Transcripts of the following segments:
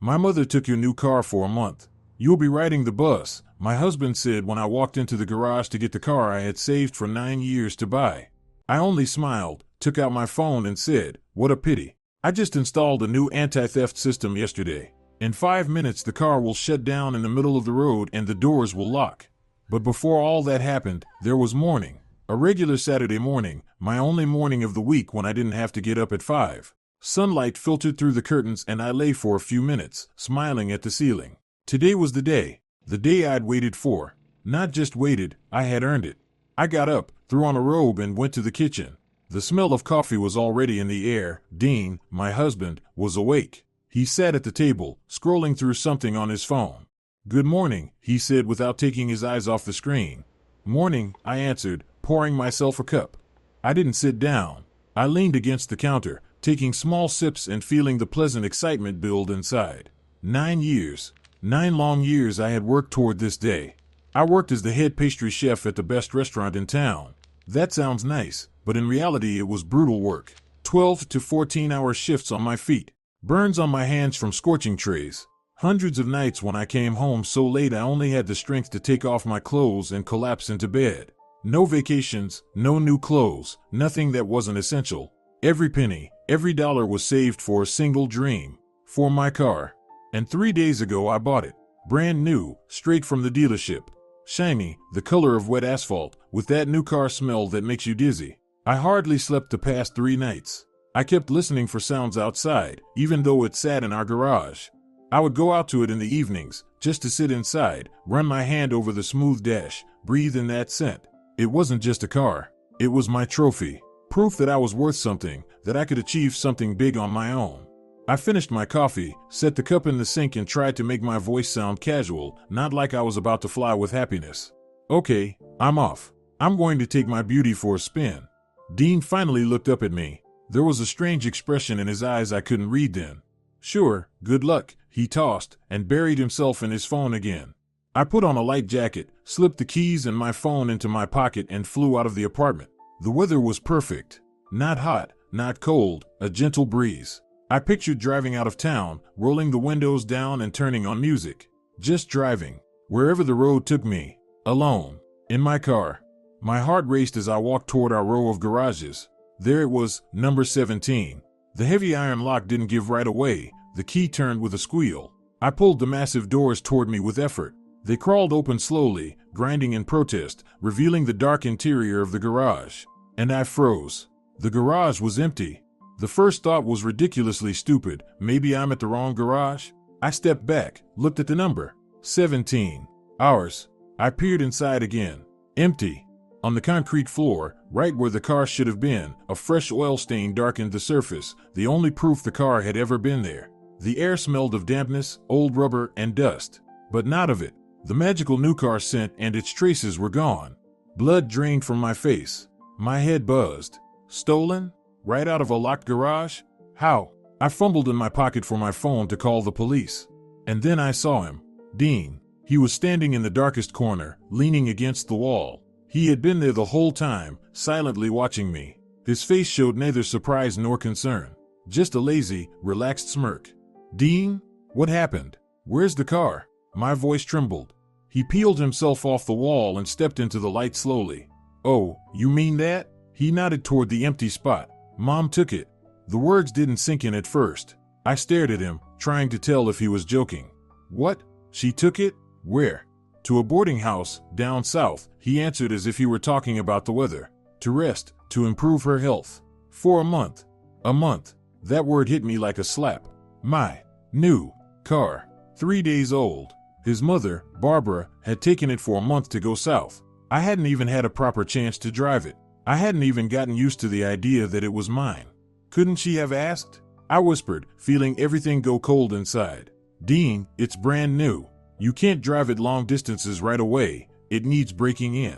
My mother took your new car for a month. You'll be riding the bus, my husband said when I walked into the garage to get the car I had saved for 9 years to buy. I only smiled, took out my phone and said, "What a pity. I just installed a new anti-theft system yesterday. In 5 minutes the car will shut down in the middle of the road and the doors will lock." But before all that happened, there was morning. A regular Saturday morning, my only morning of the week when I didn't have to get up at 5. Sunlight filtered through the curtains and I lay for a few minutes, smiling at the ceiling. Today was the day I'd waited for. Not just waited, I had earned it. I got up, threw on a robe and went to the kitchen. The smell of coffee was already in the air. Dean, my husband, was awake. He sat at the table, scrolling through something on his phone. "Good morning," he said without taking his eyes off the screen. "Morning," I answered, pouring myself a cup. I didn't sit down. I leaned against the counter, taking small sips and feeling the pleasant excitement build inside. 9 years. 9 long years I had worked toward this day. I worked as the head pastry chef at the best restaurant in town. That sounds nice, but in reality it was brutal work. 12 to 14-hour shifts on my feet. Burns on my hands from scorching trays. Hundreds of nights when I came home so late I only had the strength to take off my clothes and collapse into bed. No vacations, no new clothes, nothing that wasn't essential. Every penny, every dollar was saved for a single dream. For my car. And 3 days ago I bought it. Brand new, straight from the dealership. Shiny, the color of wet asphalt, with that new car smell that makes you dizzy. I hardly slept the past 3 nights. I kept listening for sounds outside, even though it sat in our garage. I would go out to it in the evenings, just to sit inside, run my hand over the smooth dash, breathe in that scent. It wasn't just a car. It was my trophy. Proof that I was worth something, that I could achieve something big on my own. I finished my coffee, set the cup in the sink and tried to make my voice sound casual, not like I was about to fly with happiness. "Okay, I'm off. I'm going to take my beauty for a spin." Dean finally looked up at me. There was a strange expression in his eyes I couldn't read then. "Sure, good luck," he tossed, and buried himself in his phone again. I put on a light jacket, slipped the keys and my phone into my pocket and flew out of the apartment. The weather was perfect. Not hot, not cold, a gentle breeze. I pictured driving out of town, rolling the windows down and turning on music. Just driving. Wherever the road took me. Alone. In my car. My heart raced as I walked toward our row of garages. There it was, number 17. The heavy iron lock didn't give right away. The key turned with a squeal. I pulled the massive doors toward me with effort. They crawled open slowly, grinding in protest, revealing the dark interior of the garage. And I froze. The garage was empty. The first thought was ridiculously stupid. Maybe I'm at the wrong garage? I stepped back, looked at the number. 17. Ours. I peered inside again. Empty. On the concrete floor, right where the car should have been, a fresh oil stain darkened the surface, the only proof the car had ever been there. The air smelled of dampness, old rubber, and dust. But not of it. The magical new car scent and its traces were gone. Blood drained from my face. My head buzzed. Stolen? Right out of a locked garage? How? I fumbled in my pocket for my phone to call the police. And then I saw him. Dean. He was standing in the darkest corner, leaning against the wall. He had been there the whole time, silently watching me. His face showed neither surprise nor concern. Just a lazy, relaxed smirk. "Dean? What happened? Where's the car?" My voice trembled. He peeled himself off the wall and stepped into the light slowly. "Oh, you mean that?" He nodded toward the empty spot. "Mom took it." The words didn't sink in at first. I stared at him, trying to tell if he was joking. "What? She took it? Where?" "To a boarding house, down south," he answered as if he were talking about the weather. "To rest, to improve her health. For a month." A month. That word hit me like a slap. My new car. 3 days old. His mother, Barbara, had taken it for a month to go south. I hadn't even had a proper chance to drive it. I hadn't even gotten used to the idea that it was mine. Couldn't she have asked? I whispered, feeling everything go cold inside. "Dean, it's brand new. You can't drive it long distances right away. It needs breaking in."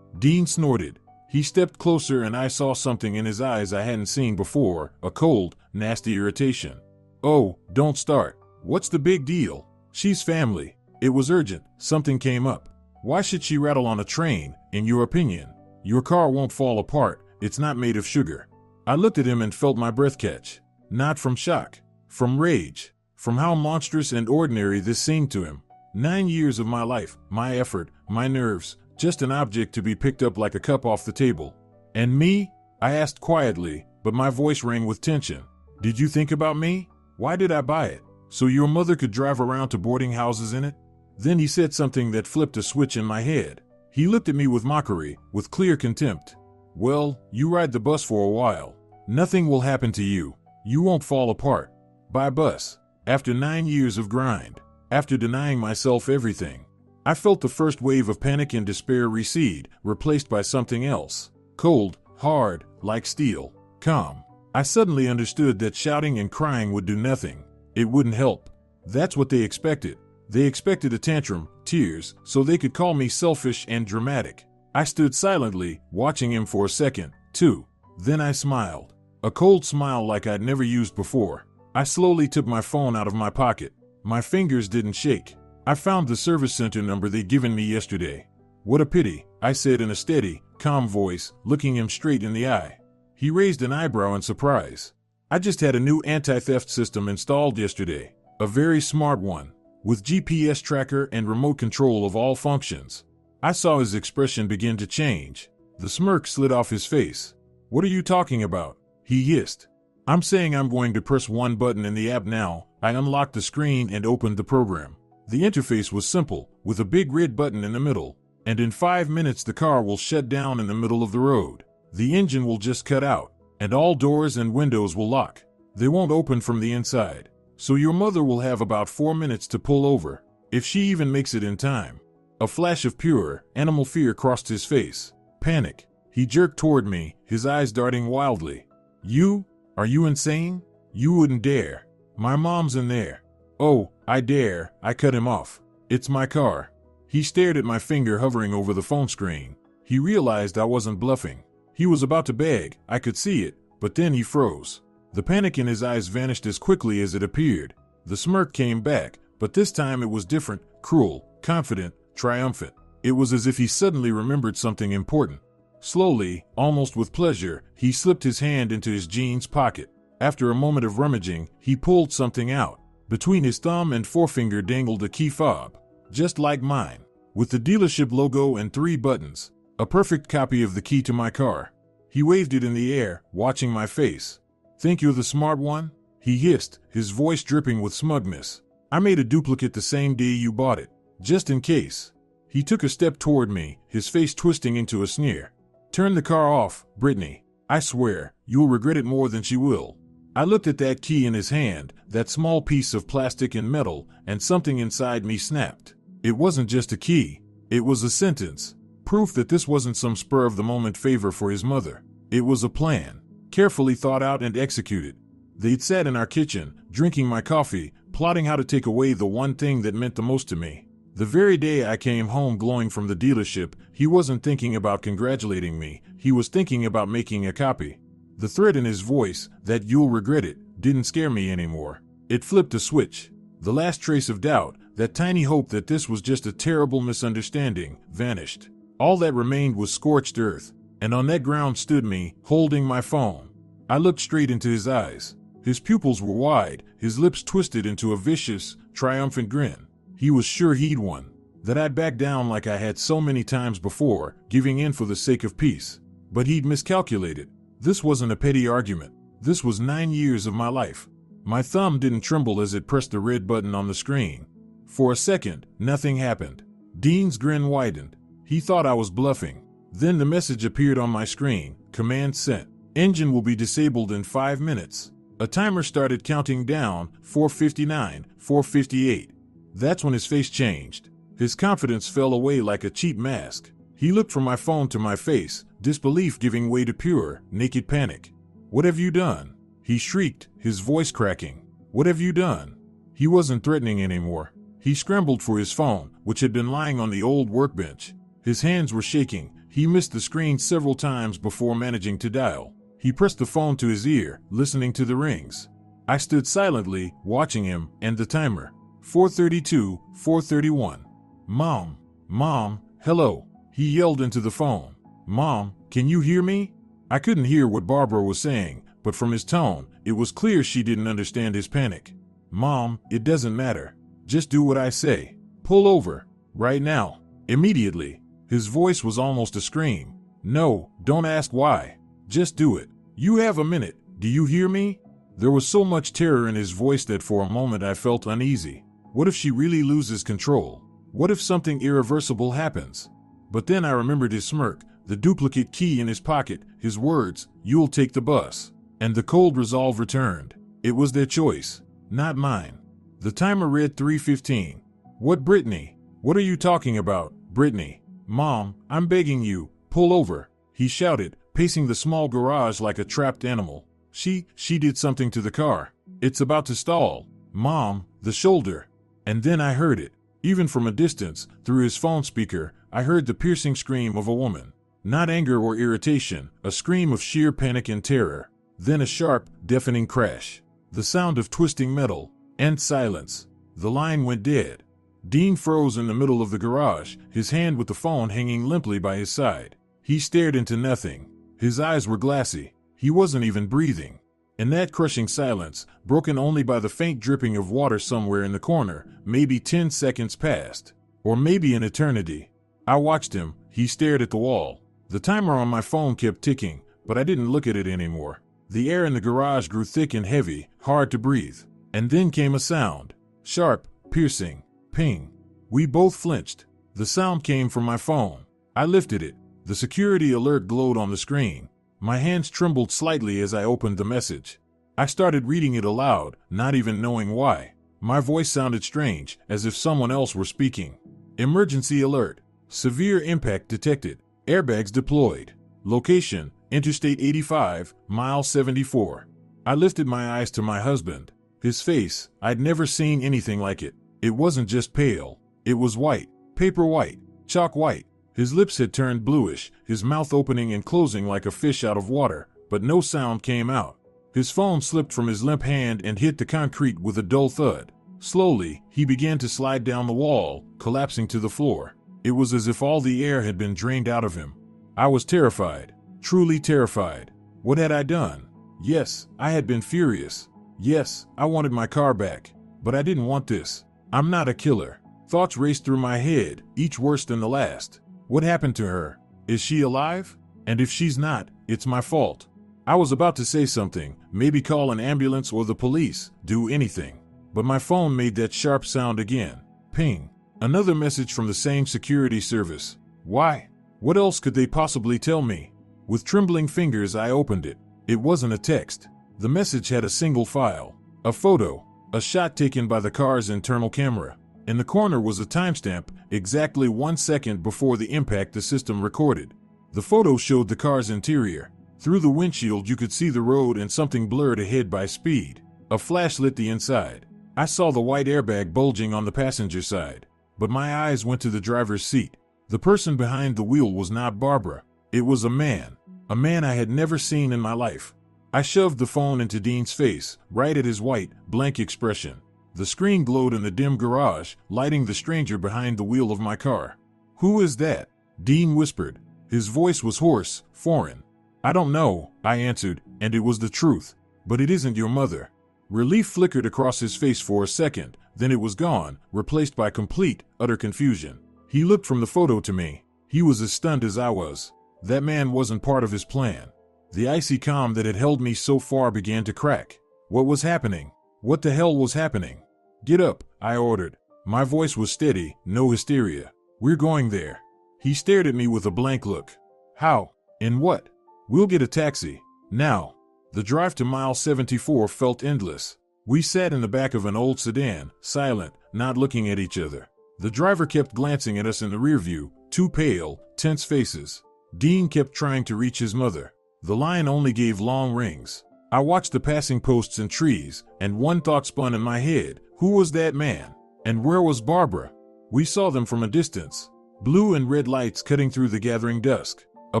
Dean snorted. He stepped closer and I saw something in his eyes I hadn't seen before, a cold, nasty irritation. "Oh, don't start. What's the big deal? She's family." It was urgent. Something came up. "Why should she rattle on a train, in your opinion? Your car won't fall apart. It's not made of sugar." I looked at him and felt my breath catch. Not from shock. From rage. from how monstrous and ordinary this seemed to him. 9 years of my life, my effort, my nerves, just an object to be picked up like a cup off the table. And me? I asked quietly, but my voice rang with tension. Did you think about me? Why did I buy it? So your mother could drive around to boarding houses in it? Then he said something that flipped a switch in my head. He looked at me with mockery, with clear contempt. Well, you ride the bus for a while. Nothing will happen to you. You won't fall apart. By bus. After 9 years of grind. After denying myself everything. I felt the first wave of panic and despair recede, replaced by something else. Cold, hard, like steel. Calm. I suddenly understood that shouting and crying would do nothing. It wouldn't help. That's what they expected. They expected a tantrum, tears, so they could call me selfish and dramatic. I stood silently, watching him for a second, two. Then I smiled. A cold smile like I'd never used before. I slowly took my phone out of my pocket. My fingers didn't shake. I found the service center number they'd given me yesterday. What a pity, I said in a steady, calm voice, looking him straight in the eye. He raised an eyebrow in surprise. I just had a new anti-theft system installed yesterday. A very smart one. With GPS tracker and remote control of all functions. I saw his expression begin to change. The smirk slid off his face. What are you talking about? He hissed. I'm saying I'm going to press one button in the app now. I unlocked the screen and opened the program. The interface was simple, with a big red button in the middle. And in 5 minutes the car will shut down in the middle of the road. The engine will just cut out. And all doors and windows will lock. They won't open from the inside. So your mother will have about 4 minutes to pull over, if she even makes it in time. A flash of pure, animal fear crossed his face. Panic. He jerked toward me, his eyes darting wildly. You? Are you insane? You wouldn't dare. My mom's in there. Oh, I dare, I cut him off. It's my car. He stared at my finger hovering over the phone screen. He realized I wasn't bluffing. He was about to beg, I could see it, but then he froze. The panic in his eyes vanished as quickly as it appeared. The smirk came back, but this time it was different, cruel, confident, triumphant. It was as if he suddenly remembered something important. Slowly, almost with pleasure, he slipped his hand into his jeans pocket. After a moment of rummaging, he pulled something out. Between his thumb and forefinger dangled a key fob, just like mine, with the dealership logo and 3 buttons. A perfect copy of the key to my car. He waved it in the air, watching my face. Think you're the smart one? He hissed, his voice dripping with smugness. I made a duplicate the same day you bought it, just in case. He took a step toward me, his face twisting into a sneer. Turn the car off, Brittany. I swear, you'll regret it more than she will. I looked at that key in his hand, that small piece of plastic and metal, and something inside me snapped. It wasn't just a key. It was a sentence. Proof that this wasn't some spur-of-the-moment favor for his mother. It was a plan. Carefully thought out and executed. They'd sat in our kitchen, drinking my coffee, plotting how to take away the one thing that meant the most to me. The very day I came home glowing from the dealership, he wasn't thinking about congratulating me, he was thinking about making a copy. The threat in his voice, that you'll regret it, didn't scare me anymore. It flipped a switch. The last trace of doubt, that tiny hope that this was just a terrible misunderstanding, vanished. All that remained was scorched earth. And on that ground stood me, holding my phone. I looked straight into his eyes. His pupils were wide, his lips twisted into a vicious, triumphant grin. He was sure he'd won. That I'd back down like I had so many times before, giving in for the sake of peace. But he'd miscalculated. This wasn't a petty argument. This was 9 years of my life. My thumb didn't tremble as it pressed the red button on the screen. For a second, nothing happened. Dean's grin widened. He thought I was bluffing. Then the message appeared on my screen, command sent. Engine will be disabled in 5 minutes. A timer started counting down, 4:59, 4:58. That's when his face changed. His confidence fell away like a cheap mask. He looked from my phone to my face, disbelief giving way to pure, naked panic. What have you done? He shrieked, his voice cracking. What have you done? He wasn't threatening anymore. He scrambled for his phone, which had been lying on the old workbench. His hands were shaking. He missed the screen several times before managing to dial. He pressed the phone to his ear, listening to the rings. I stood silently, watching him, and the timer. 4:32, 4:31. Mom, hello. He yelled into the phone. Mom, can you hear me? I couldn't hear what Barbara was saying, but from his tone, it was clear she didn't understand his panic. Mom, it doesn't matter. Just do what I say. Pull over. Right now. Immediately. His voice was almost a scream. No, don't ask why. Just do it. You have a minute. Do you hear me? There was so much terror in his voice that for a moment I felt uneasy. What if she really loses control? What if something irreversible happens? But then I remembered his smirk, the duplicate key in his pocket, his words, "You'll take the bus." And the cold resolve returned. It was their choice, not mine. The timer read 3:15. What, Brittany? What are you talking about, Brittany? Mom, I'm begging you, pull over, he shouted, pacing the small garage like a trapped animal. She did something to the car. It's about to stall. Mom, the shoulder. And then I heard it. Even from a distance, through his phone speaker, I heard the piercing scream of a woman. Not anger or irritation, a scream of sheer panic and terror. Then a sharp, deafening crash. The sound of twisting metal. And silence. The line went dead. Dean froze in the middle of the garage, his hand with the phone hanging limply by his side. He stared into nothing. His eyes were glassy. He wasn't even breathing. In that crushing silence, broken only by the faint dripping of water somewhere in the corner, maybe 10 seconds passed. Or maybe an eternity. I watched him. He stared at the wall. The timer on my phone kept ticking, but I didn't look at it anymore. The air in the garage grew thick and heavy, hard to breathe. And then came a sound. Sharp, piercing, ping. We both flinched. The sound came from my phone. I lifted it. The security alert glowed on the screen. My hands trembled slightly as I opened the message. I started reading it aloud, not even knowing why. My voice sounded strange, as if someone else were speaking. Emergency alert. Severe impact detected. Airbags deployed. Location, Interstate 85, mile 74. I lifted my eyes to my husband. His face, I'd never seen anything like it. It wasn't just pale. It was white. Paper white. Chalk white. His lips had turned bluish, his mouth opening and closing like a fish out of water, but no sound came out. His phone slipped from his limp hand and hit the concrete with a dull thud. Slowly, he began to slide down the wall, collapsing to the floor. It was as if all the air had been drained out of him. I was terrified, truly terrified. What had I done? Yes, I had been furious. Yes, I wanted my car back. But I didn't want this. I'm not a killer. Thoughts raced through my head, each worse than the last. What happened to her? Is she alive? And if she's not, it's my fault. I was about to say something, maybe call an ambulance or the police, do anything. But my phone made that sharp sound again. Ping. Another message from the same security service. Why? What else could they possibly tell me? With trembling fingers I opened it. It wasn't a text. The message had a single file. A photo. A shot taken by the car's internal camera. In the corner was a timestamp, exactly 1 second before the impact the system recorded. The photo showed the car's interior. Through the windshield you could see the road and something blurred ahead by speed. A flash lit the inside. I saw the white airbag bulging on the passenger side. But my eyes went to the driver's seat. The person behind the wheel was not Barbara. It was a man. A man I had never seen in my life. I shoved the phone into Dean's face, right at his white, blank expression. The screen glowed in the dim garage, lighting the stranger behind the wheel of my car. Who is that? Dean whispered. His voice was hoarse, foreign. I don't know, I answered, and it was the truth. But it isn't your mother. Relief flickered across his face for a second, then it was gone, replaced by complete, utter confusion. He looked from the photo to me. He was as stunned as I was. That man wasn't part of his plan. The icy calm that had held me so far began to crack. What was happening? What the hell was happening? Get up, I ordered. My voice was steady, no hysteria. We're going there. He stared at me with a blank look. How? In what? We'll get a taxi. Now. The drive to mile 74 felt endless. We sat in the back of an old sedan, silent, not looking at each other. The driver kept glancing at us in the rearview, two pale, tense faces. Dean kept trying to reach his mother. The line only gave long rings. I watched the passing posts and trees, and one thought spun in my head. Who was that man? And where was Barbara? We saw them from a distance. Blue and red lights cutting through the gathering dusk. A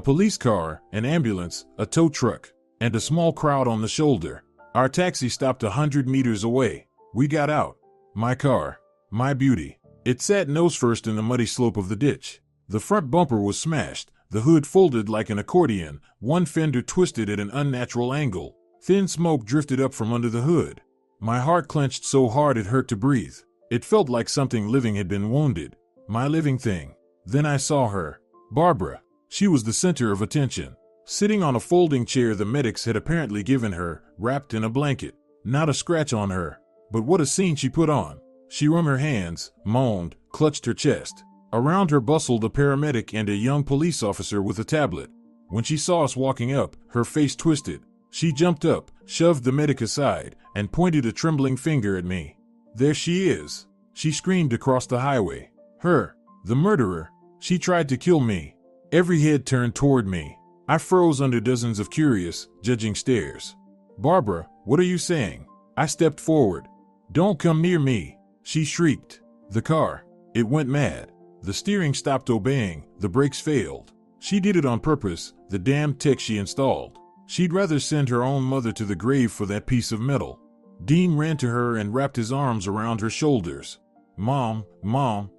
police car, an ambulance, a tow truck, and a small crowd on the shoulder. Our taxi stopped 100 meters away. We got out. My car. My beauty. It sat nose first in the muddy slope of the ditch. The front bumper was smashed, the hood folded like an accordion, one fender twisted at an unnatural angle. Thin smoke drifted up from under the hood. My heart clenched so hard it hurt to breathe. It felt like something living had been wounded. My living thing. Then I saw her. Barbara. She was the center of attention. Sitting on a folding chair the medics had apparently given her, wrapped in a blanket. Not a scratch on her. But what a scene she put on. She wrung her hands, moaned, clutched her chest. Around her bustled a paramedic and a young police officer with a tablet. When she saw us walking up, her face twisted. She jumped up, shoved the medic aside, and pointed a trembling finger at me. There she is. She screamed across the highway. Her. The murderer. She tried to kill me. Every head turned toward me. I froze under dozens of curious, judging stares. Barbara, what are you saying? I stepped forward. Don't come near me, she shrieked. The car. It went mad. The steering stopped obeying, the brakes failed. She did it on purpose, the damn tech she installed. She'd rather send her own mother to the grave for that piece of metal. Dean ran to her and wrapped his arms around her shoulders. Mom,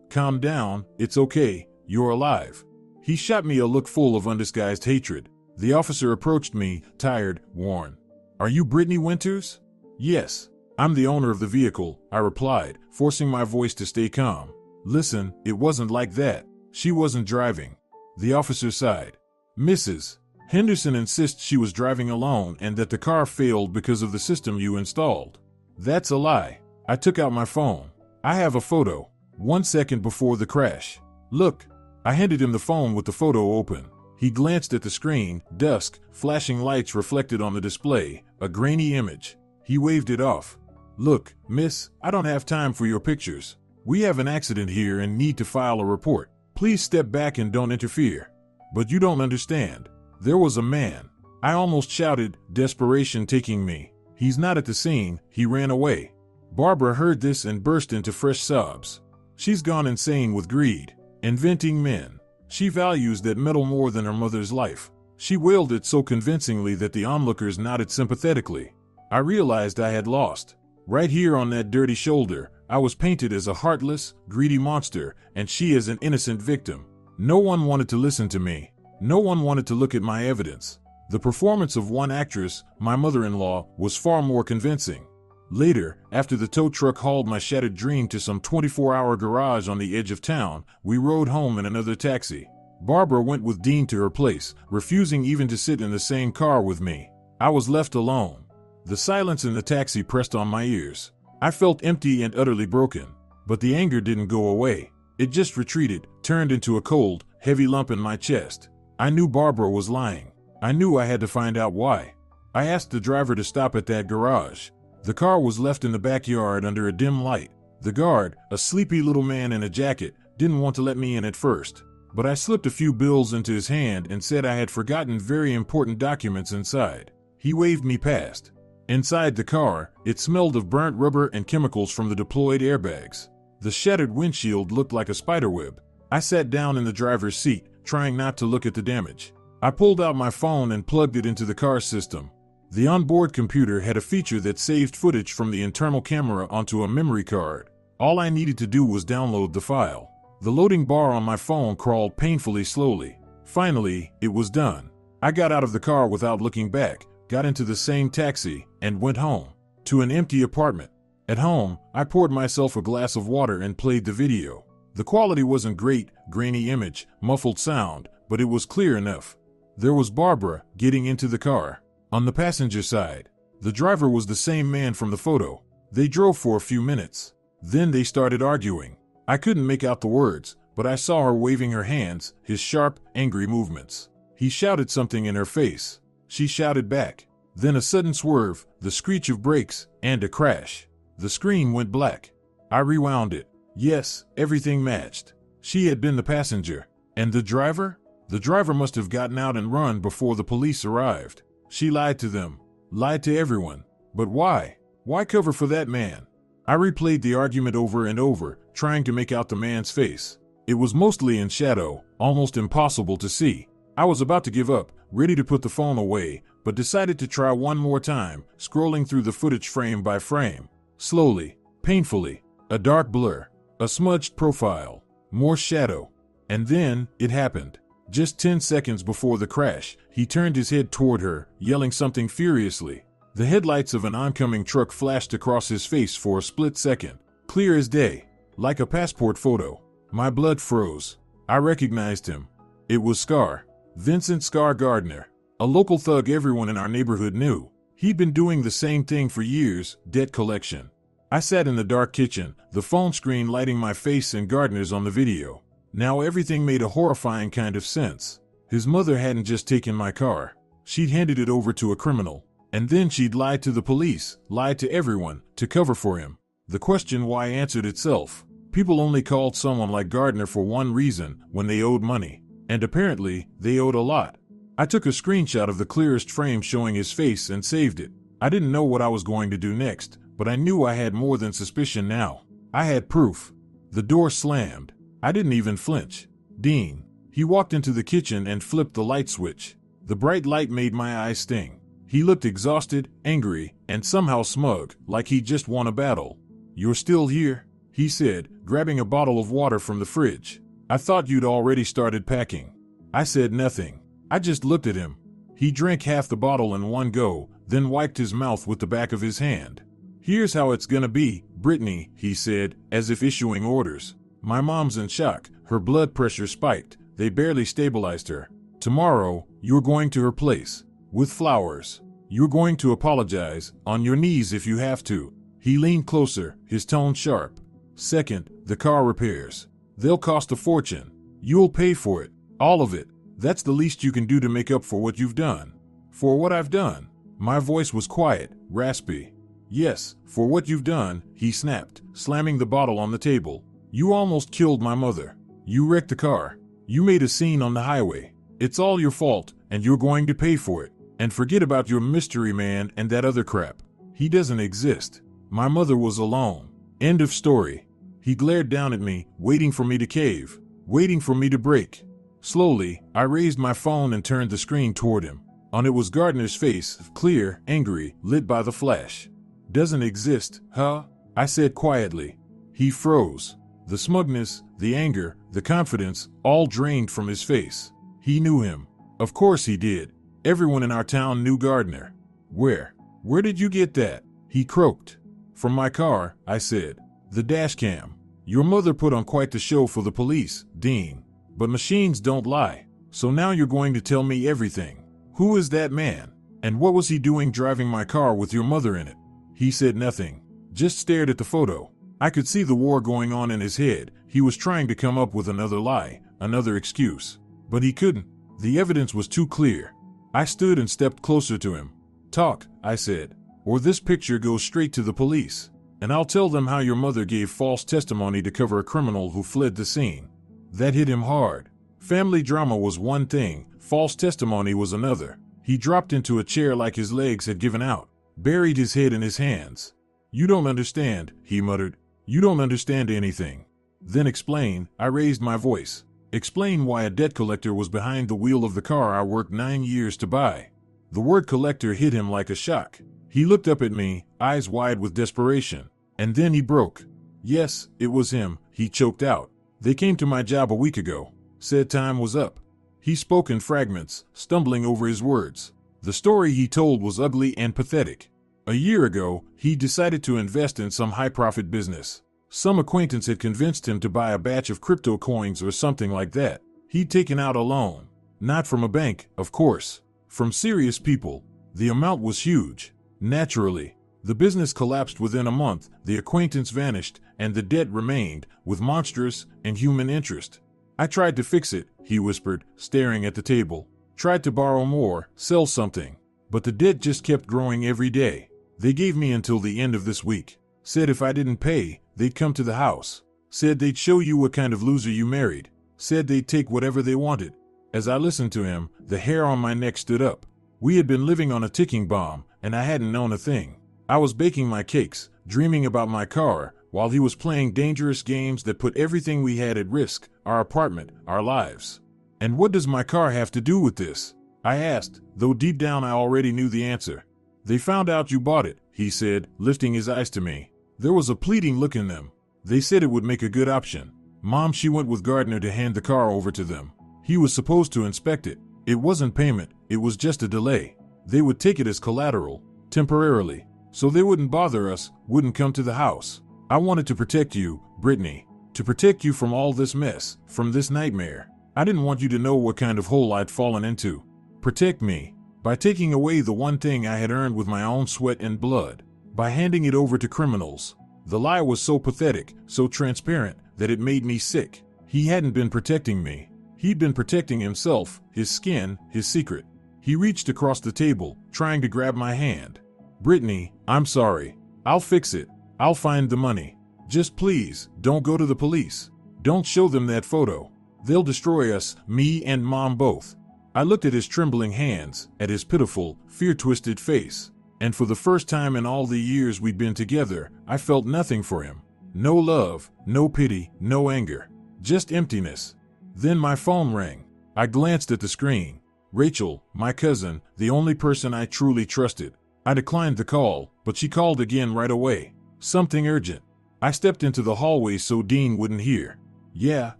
calm down, it's okay, you're alive. He shot me a look full of undisguised hatred. The officer approached me, tired, worn. Are you Brittany Winters? Yes. I'm the owner of the vehicle, I replied, forcing my voice to stay calm. Listen, it wasn't like that. She wasn't driving. The officer sighed. Mrs. Henderson insists she was driving alone and that the car failed because of the system you installed. That's a lie. I took out my phone. I have a photo. 1 second before the crash. Look. I handed him the phone with the photo open. He glanced at the screen, dusk, flashing lights reflected on the display, a grainy image. He waved it off. Look, miss, I don't have time for your pictures. We have an accident here and need to file a report. Please step back and don't interfere. But you don't understand. There was a man. I almost shouted, desperation taking me. He's not at the scene, he ran away. Barbara heard this and burst into fresh sobs. She's gone insane with greed. Inventing men. She values that metal more than her mother's life. She wailed it so convincingly that the onlookers nodded sympathetically. I realized I had lost. Right here on that dirty shoulder, I was painted as a heartless, greedy monster, and she as an innocent victim. No one wanted to listen to me. No one wanted to look at my evidence. The performance of one actress, my mother-in-law, was far more convincing. Later, after the tow truck hauled my shattered dream to some 24-hour garage on the edge of town, we rode home in another taxi. Barbara went with Dean to her place, refusing even to sit in the same car with me. I was left alone. The silence in the taxi pressed on my ears. I felt empty and utterly broken. But the anger didn't go away. It just retreated, turned into a cold, heavy lump in my chest. I knew Barbara was lying. I knew I had to find out why. I asked the driver to stop at that garage. The car was left in the backyard under a dim light. The guard, a sleepy little man in a jacket, didn't want to let me in at first. But I slipped a few bills into his hand and said I had forgotten very important documents inside. He waved me past. Inside the car, it smelled of burnt rubber and chemicals from the deployed airbags. The shattered windshield looked like a spiderweb. I sat down in the driver's seat, trying not to look at the damage. I pulled out my phone and plugged it into the car system. The onboard computer had a feature that saved footage from the internal camera onto a memory card. All I needed to do was download the file. The loading bar on my phone crawled painfully slowly. Finally, it was done. I got out of the car without looking back, got into the same taxi, and went home. To an empty apartment. At home, I poured myself a glass of water and played the video. The quality wasn't great, grainy image, muffled sound, but it was clear enough. There was Barbara, getting into the car. On the passenger side, the driver was the same man from the photo. They drove for a few minutes. Then they started arguing. I couldn't make out the words, but I saw her waving her hands, his sharp, angry movements. He shouted something in her face. She shouted back. Then a sudden swerve, the screech of brakes, and a crash. The screen went black. I rewound it. Yes, everything matched. She had been the passenger. And the driver? The driver must have gotten out and run before the police arrived. She lied to them. Lied to everyone. But why? Why cover for that man? I replayed the argument over and over, trying to make out the man's face. It was mostly in shadow, almost impossible to see. I was about to give up, ready to put the phone away, but decided to try one more time, scrolling through the footage frame by frame. Slowly, painfully, a dark blur, a smudged profile, more shadow. And then, it happened. Just 10 seconds before the crash, he turned his head toward her, yelling something furiously. The headlights of an oncoming truck flashed across his face for a split second, clear as day, like a passport photo. My blood froze. I recognized him. It was Scar. Vincent Scar Gardner, a local thug everyone in our neighborhood knew. He'd been doing the same thing for years, debt collection. I sat in the dark kitchen, the phone screen lighting my face and Gardner's on the video. Now everything made a horrifying kind of sense. His mother hadn't just taken my car. She'd handed it over to a criminal. And then she'd lied to the police, lied to everyone, to cover for him. The question why answered itself. People only called someone like Gardner for one reason, when they owed money. And apparently, they owed a lot. I took a screenshot of the clearest frame showing his face and saved it. I didn't know what I was going to do next, but I knew I had more than suspicion now. I had proof. The door slammed. I didn't even flinch. Dean. He walked into the kitchen and flipped the light switch. The bright light made my eyes sting. He looked exhausted, angry, and somehow smug, like he'd just won a battle. "You're still here?" he said, grabbing a bottle of water from the fridge. "I thought you'd already started packing." I said nothing. I just looked at him. He drank half the bottle in one go, then wiped his mouth with the back of his hand. "Here's how it's gonna be, Brittany," he said, as if issuing orders. "My mom's in shock. Her blood pressure spiked. They barely stabilized her. Tomorrow, you're going to her place. With flowers. You're going to apologize, on your knees if you have to." He leaned closer, his tone sharp. "Second, the car repairs. They'll cost a fortune. You'll pay for it. All of it. That's the least you can do to make up for what you've done." "For what I've done?" My voice was quiet, raspy. "Yes, for what you've done," he snapped, slamming the bottle on the table. "You almost killed my mother. You wrecked the car. You made a scene on the highway. It's all your fault, and you're going to pay for it. And forget about your mystery man and that other crap. He doesn't exist. My mother was alone. End of story." He glared down at me, waiting for me to cave, waiting for me to break. Slowly, I raised my phone and turned the screen toward him. On it was Gardner's face, clear, angry, lit by the flash. "Doesn't exist, huh?" I said quietly. He froze. The smugness, the anger, the confidence, all drained from his face. He knew him. Of course he did. Everyone in our town knew Gardner. Where did you get that?" he croaked. "From my car," I said. "The dash cam. Your mother put on quite the show for the police, Dean. But machines don't lie. So now you're going to tell me everything. Who is that man? And what was he doing driving my car with your mother in it?" He said nothing, just stared at the photo. I could see the war going on in his head. He was trying to come up with another lie, another excuse. But he couldn't. The evidence was too clear. I stood and stepped closer to him. "Talk," I said, "or this picture goes straight to the police. And I'll tell them how your mother gave false testimony to cover a criminal who fled the scene." That hit him hard. Family drama was one thing, false testimony was another. He dropped into a chair like his legs had given out, buried his head in his hands. "You don't understand," he muttered. "You don't understand anything." "Then explain," I raised my voice. "Explain why a debt collector was behind the wheel of the car I worked 9 years to buy." The word collector hit him like a shock. He looked up at me, eyes wide with desperation. And then he broke. "Yes, it was him," he choked out. "They came to my job a week ago. Said time was up." He spoke in fragments, stumbling over his words. The story he told was ugly and pathetic. A year ago, he decided to invest in some high-profit business. Some acquaintance had convinced him to buy a batch of crypto coins or something like that. He'd taken out a loan. Not from a bank, of course. From serious people. The amount was huge. Naturally, the business collapsed within a month, the acquaintance vanished, and the debt remained, with monstrous, inhuman interest. "I tried to fix it," he whispered, staring at the table. "Tried to borrow more, sell something. But the debt just kept growing every day. They gave me until the end of this week. Said if I didn't pay, they'd come to the house. Said they'd show you what kind of loser you married. Said they'd take whatever they wanted." As I listened to him, the hair on my neck stood up. We had been living on a ticking bomb, and I hadn't known a thing. I was baking my cakes, dreaming about my car, while he was playing dangerous games that put everything we had at risk, our apartment, our lives. "And what does my car have to do with this?" I asked, though deep down I already knew the answer. "They found out you bought it," he said, lifting his eyes to me. There was a pleading look in them. "They said it would make a good option. Mom, she went with Gardner to hand the car over to them. He was supposed to inspect it. It wasn't payment, it was just a delay. They would take it as collateral. temporarily, so they wouldn't bother us, wouldn't come to the house. I wanted to protect you, Brittany, to protect you from all this mess, from this nightmare. I didn't want you to know what kind of hole I'd fallen into. Protect me by taking away the one thing I had earned with my own sweat and blood, by handing it over to criminals. The lie was so pathetic, so transparent, that it made me sick. He hadn't been protecting me. He'd been protecting himself, his skin, his secret. He reached across the table, trying to grab my hand. Brittany, I'm sorry. I'll fix it. I'll find the money. Just please, don't go to the police. Don't show them that photo. They'll destroy us, me and Mom both. I looked at his trembling hands, at his pitiful, fear-twisted face, and for the first time in all the years we'd been together, I felt nothing for him. No love, no pity, no anger. Just emptiness. Then my phone rang. I glanced at the screen. Rachel, my cousin, the only person I truly trusted. I declined the call, but she called again right away. Something urgent. I stepped into the hallway so Dean wouldn't hear. Yeah,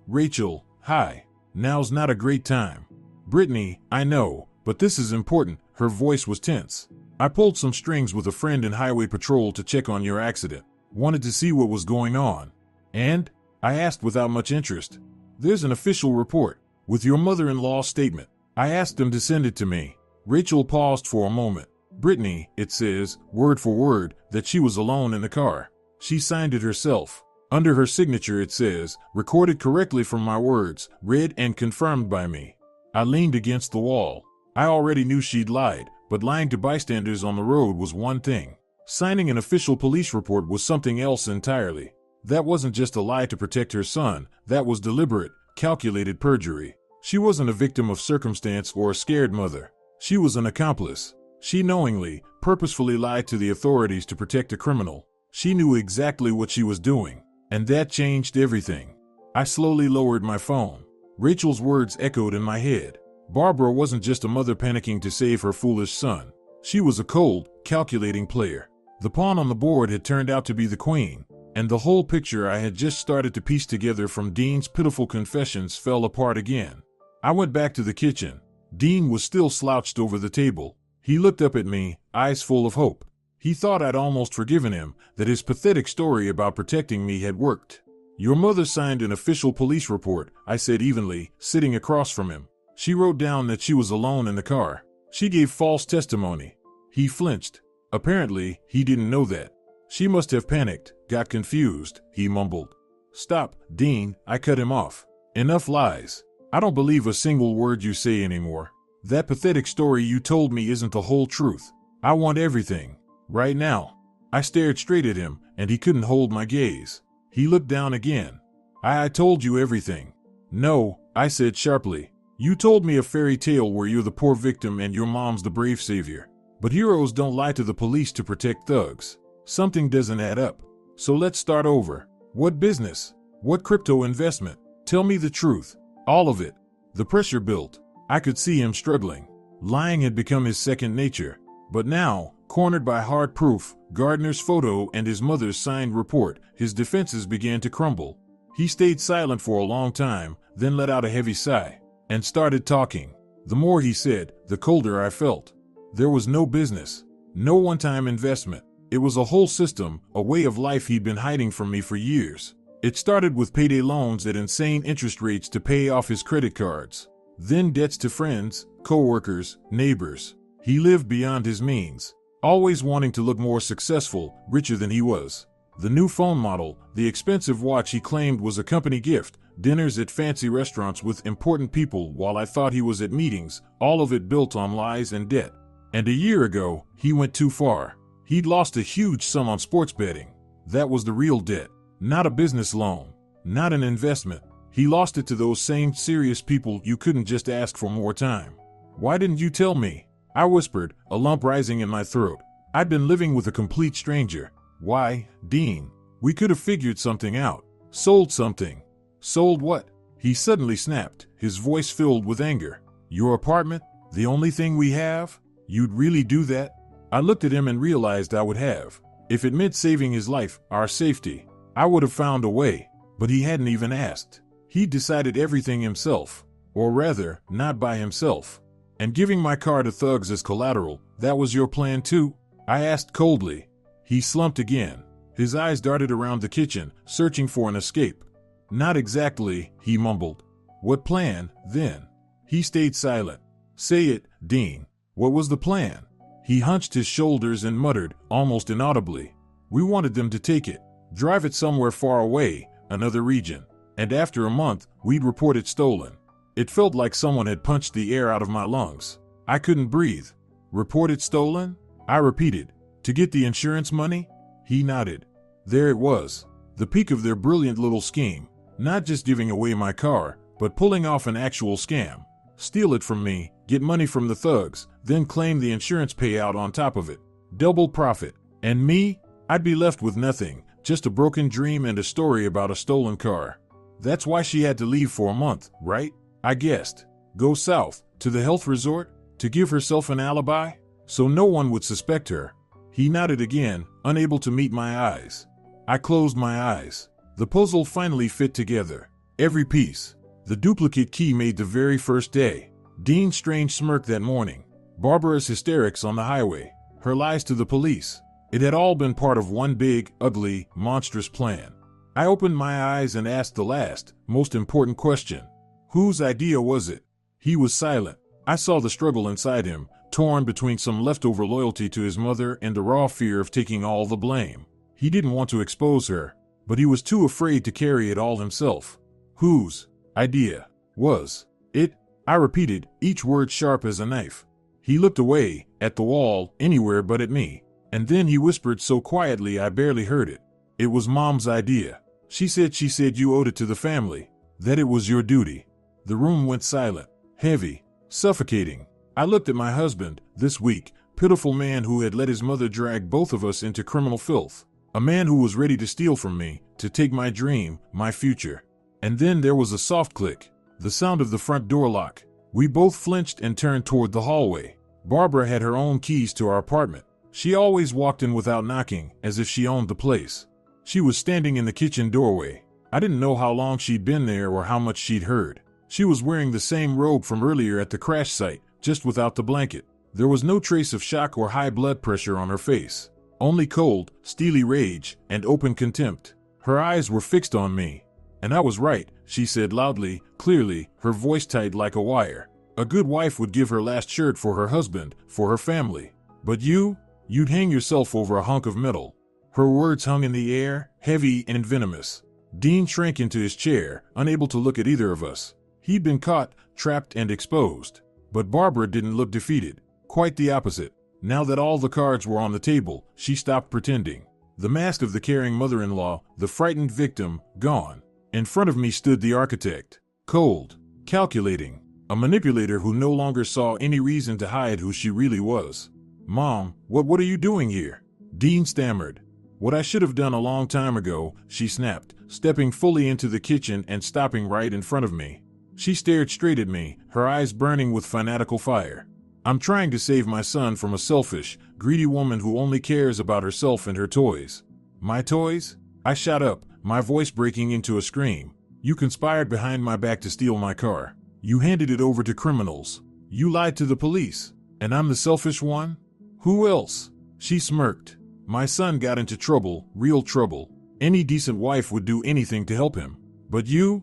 Rachel, hi. Now's not a great time. Brittany, I know, but this is important. Her voice was tense. I pulled some strings with a friend in highway patrol to check on your accident. Wanted to see what was going on. And? I asked without much interest. There's an official report, with your mother-in-law's statement. I asked them to send it to me. Rachel paused for a moment. Brittany, it says, word for word, that she was alone in the car. She signed it herself. Under her signature it says, recorded correctly from my words, read and confirmed by me. I leaned against the wall. I already knew she'd lied, but lying to bystanders on the road was one thing. Signing an official police report was something else entirely. That wasn't just a lie to protect her son, that was deliberate, calculated perjury. She wasn't a victim of circumstance or a scared mother. She was an accomplice. She knowingly, purposefully lied to the authorities to protect a criminal. She knew exactly what she was doing, and that changed everything. I slowly lowered my phone. Rachel's words echoed in my head. Barbara wasn't just a mother panicking to save her foolish son. She was a cold, calculating player. The pawn on the board had turned out to be the queen, and the whole picture I had just started to piece together from Dean's pitiful confessions fell apart again. I went back to the kitchen. Dean was still slouched over the table. He looked up at me, eyes full of hope. He thought I'd almost forgiven him, that his pathetic story about protecting me had worked. Your mother signed an official police report, I said evenly, sitting across from him. She wrote down that she was alone in the car. She gave false testimony. He flinched. Apparently, he didn't know that. She must have panicked, got confused, he mumbled. Stop, Dean, I cut him off. Enough lies. I don't believe a single word you say anymore. That pathetic story you told me isn't the whole truth. I want everything. Right now. I stared straight at him, and he couldn't hold my gaze. He looked down again. I told you everything. No, I said sharply. You told me a fairy tale where you're the poor victim and your mom's the brave savior. But heroes don't lie to the police to protect thugs. Something doesn't add up. So let's start over. What business? What crypto investment? Tell me the truth. All of it. The pressure built. I could see him struggling. Lying had become his second nature. But now, cornered by hard proof, Gardner's photo and his mother's signed report, his defenses began to crumble. He stayed silent for a long time, then let out a heavy sigh, and started talking. The more he said, the colder I felt. There was no business, no one-time investment. It was a whole system, a way of life he'd been hiding from me for years. It started with payday loans at insane interest rates to pay off his credit cards. Then debts to friends, co-workers, neighbors. He lived beyond his means, always wanting to look more successful, richer than he was. The new phone model, the expensive watch he claimed was a company gift, dinners at fancy restaurants with important people while I thought he was at meetings, all of it built on lies and debt. And a year ago, he went too far. He'd lost a huge sum on sports betting. That was the real debt. Not a business loan. Not an investment. He lost it to those same serious people you couldn't just ask for more time. Why didn't you tell me? I whispered, a lump rising in my throat. I'd been living with a complete stranger. Why, Dean? We could have figured something out. Sold something. Sold what? He suddenly snapped, his voice filled with anger. Your apartment? The only thing we have? You'd really do that? I looked at him and realized I would have. If it meant saving his life, our safety, I would have found a way. But he hadn't even asked. He decided everything himself. Or rather, not by himself. And giving my car to thugs as collateral, that was your plan too? I asked coldly. He slumped again. His eyes darted around the kitchen, searching for an escape. Not exactly, he mumbled. What plan, then? He stayed silent. Say it, Dean. What was the plan? He hunched his shoulders and muttered, almost inaudibly. We wanted them to take it, drive it somewhere far away, another region, and after a month, we'd report it stolen. It felt like someone had punched the air out of my lungs. I couldn't breathe. Report it stolen? I repeated. To get the insurance money? He nodded. There it was, the peak of their brilliant little scheme. Not just giving away my car, but pulling off an actual scam. Steal it from me, get money from the thugs, then claim the insurance payout on top of it. Double profit. And me? I'd be left with nothing, just a broken dream and a story about a stolen car. That's why she had to leave for a month, right? I guessed. Go south, to the health resort, to give herself an alibi? So no one would suspect her. He nodded again, unable to meet my eyes. I closed my eyes. The puzzle finally fit together. Every piece. The duplicate key made the very first day. Dean's strange smirk that morning. Barbara's hysterics on the highway. Her lies to the police. It had all been part of one big, ugly, monstrous plan. I opened my eyes and asked the last, most important question. Whose idea was it? He was silent. I saw the struggle inside him, torn between some leftover loyalty to his mother and the raw fear of taking all the blame. He didn't want to expose her, but he was too afraid to carry it all himself. Whose idea was it? I repeated, each word sharp as a knife. He looked away, at the wall, anywhere but at me. And then he whispered so quietly I barely heard it. It was Mom's idea. She said you owed it to the family, that it was your duty. The room went silent, heavy, suffocating. I looked at my husband, this weak, pitiful man who had let his mother drag both of us into criminal filth. A man who was ready to steal from me, to take my dream, my future. And then there was a soft click, the sound of the front door lock. We both flinched and turned toward the hallway. Barbara had her own keys to our apartment. She always walked in without knocking, as if she owned the place. She was standing in the kitchen doorway. I didn't know how long she'd been there or how much she'd heard. She was wearing the same robe from earlier at the crash site, just without the blanket. There was no trace of shock or high blood pressure on her face. Only cold, steely rage, and open contempt. Her eyes were fixed on me. And I was right, she said loudly, clearly, her voice tight like a wire. A good wife would give her last shirt for her husband, for her family. But you'd hang yourself over a hunk of metal. Her words hung in the air, heavy and venomous. Dean shrank into his chair, unable to look at either of us. He'd been caught, trapped and exposed. But Barbara didn't look defeated. Quite the opposite. Now that all the cards were on the table, she stopped pretending. The mask of the caring mother-in-law, the frightened victim, gone. In front of me stood the architect. Cold. Calculating. A manipulator who no longer saw any reason to hide who she really was. Mom, what are you doing here? Dean stammered. What I should have done a long time ago, she snapped, stepping fully into the kitchen and stopping right in front of me. She stared straight at me, her eyes burning with fanatical fire. I'm trying to save my son from a selfish, greedy woman who only cares about herself and her toys. My toys? I shot up, my voice breaking into a scream. You conspired behind my back to steal my car. You handed it over to criminals. You lied to the police. And I'm the selfish one? Who else? She smirked. My son got into trouble, real trouble. Any decent wife would do anything to help him. But you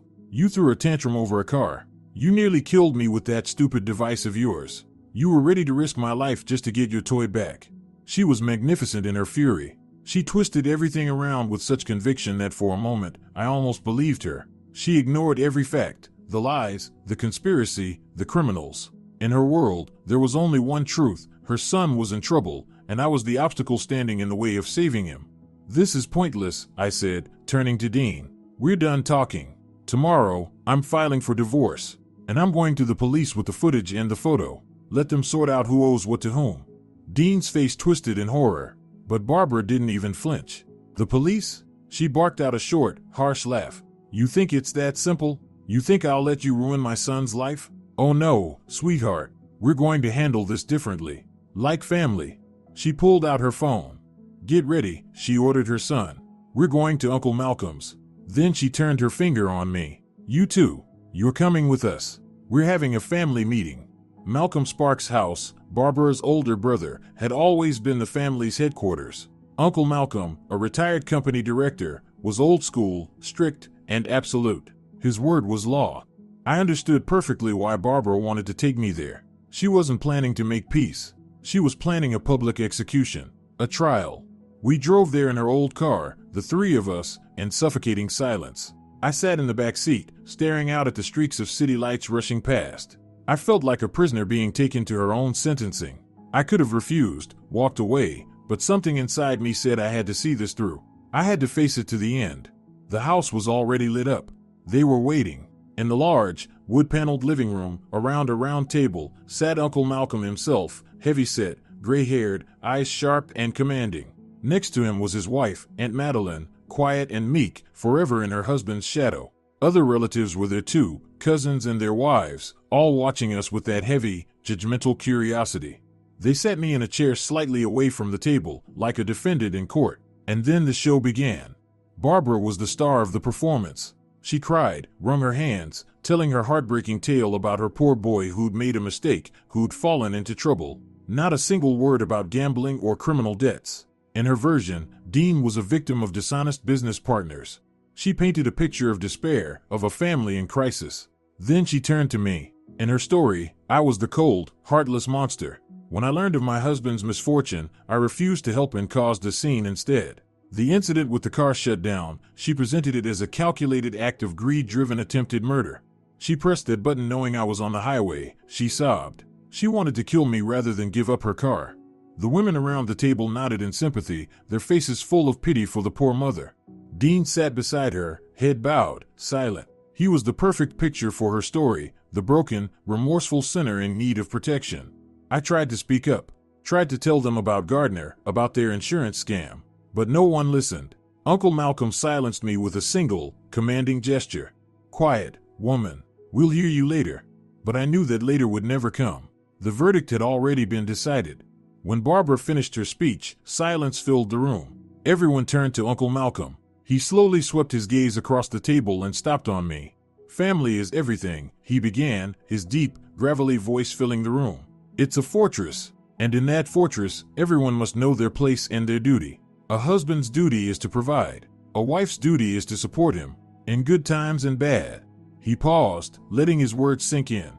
threw a tantrum over a car. You nearly killed me with that stupid device of yours. You were ready to risk my life just to get your toy back. She was magnificent in her fury. She twisted everything around with such conviction that for a moment, I almost believed her. She ignored every fact, the lies, the conspiracy, the criminals. In her world, there was only one truth. Her son was in trouble, and I was the obstacle standing in the way of saving him. This is pointless, I said, turning to Dean. We're done talking. Tomorrow, I'm filing for divorce, and I'm going to the police with the footage and the photo. Let them sort out who owes what to whom. Dean's face twisted in horror, but Barbara didn't even flinch. The police? She barked out a short, harsh laugh. You think it's that simple? You think I'll let you ruin my son's life? Oh no, sweetheart. We're going to handle this differently. Like family. She pulled out her phone. Get ready, she ordered her son. We're going to Uncle Malcolm's. Then she turned her finger on me. You too. You're coming with us. We're having a family meeting. Malcolm Sparks' house, Barbara's older brother, had always been the family's headquarters. Uncle Malcolm, a retired company director, was old school, strict, and absolute. His word was law. I understood perfectly why Barbara wanted to take me there. She wasn't planning to make peace. She was planning a public execution, a trial. We drove there in her old car, the three of us, in suffocating silence. I sat in the back seat, staring out at the streaks of city lights rushing past. I felt like a prisoner being taken to her own sentencing. I could have refused, walked away, but something inside me said I had to see this through. I had to face it to the end. The house was already lit up. They were waiting. In the large, wood-paneled living room, around a round table, sat Uncle Malcolm himself, heavy-set, gray-haired, eyes sharp and commanding. Next to him was his wife, Aunt Madeline, quiet and meek, forever in her husband's shadow. Other relatives were there too, cousins and their wives, all watching us with that heavy, judgmental curiosity. They sat me in a chair slightly away from the table, like a defendant in court. And then the show began. Barbara was the star of the performance. She cried, wrung her hands, telling her heartbreaking tale about her poor boy who'd made a mistake, who'd fallen into trouble. Not a single word about gambling or criminal debts. In her version, Dean was a victim of dishonest business partners. She painted a picture of despair, of a family in crisis. Then she turned to me. In her story, I was the cold, heartless monster. When I learned of my husband's misfortune, I refused to help and caused a scene instead. The incident with the car shut down, she presented it as a calculated act of greed-driven attempted murder. She pressed that button knowing I was on the highway. She sobbed. She wanted to kill me rather than give up her car. The women around the table nodded in sympathy, their faces full of pity for the poor mother. Dean sat beside her, head bowed, silent. He was the perfect picture for her story, the broken, remorseful sinner in need of protection. I tried to speak up, tried to tell them about Gardner, about their insurance scam, but no one listened. Uncle Malcolm silenced me with a single, commanding gesture. Quiet, woman. We'll hear you later. But I knew that later would never come. The verdict had already been decided. When Barbara finished her speech, silence filled the room. Everyone turned to Uncle Malcolm. He slowly swept his gaze across the table and stopped on me. Family is everything, he began, his deep, gravelly voice filling the room. It's a fortress, and in that fortress, everyone must know their place and their duty. A husband's duty is to provide. A wife's duty is to support him, in good times and bad. He paused, letting his words sink in.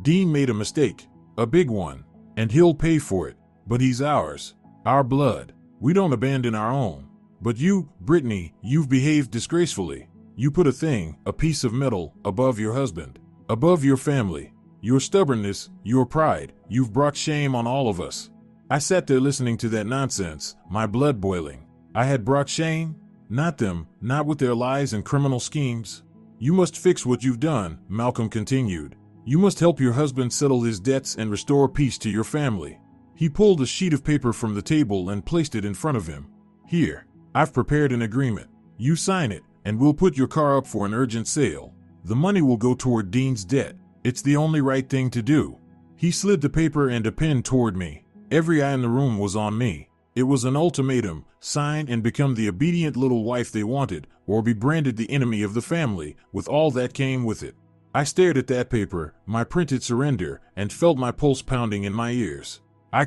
Dean made a mistake, a big one, and he'll pay for it. But he's ours, our blood. We don't abandon our own. But you, Brittany, you've behaved disgracefully. You put a piece of metal, above your husband, above your family. Your stubbornness, your pride, you've brought shame on all of us. I sat there listening to that nonsense, my blood boiling. I had brought shame? Not them, not with their lies and criminal schemes. You must fix what you've done, Malcolm continued. You must help your husband settle his debts and restore peace to your family. He pulled a sheet of paper from the table and placed it in front of him. Here, I've prepared an agreement. You sign it, and we'll put your car up for an urgent sale. The money will go toward Dean's debt. It's the only right thing to do. He slid the paper and a pen toward me. Every eye in the room was on me. It was an ultimatum: sign and become the obedient little wife they wanted, or be branded the enemy of the family, with all that came with it. I stared at that paper, my printed surrender, and felt my pulse pounding in my ears. I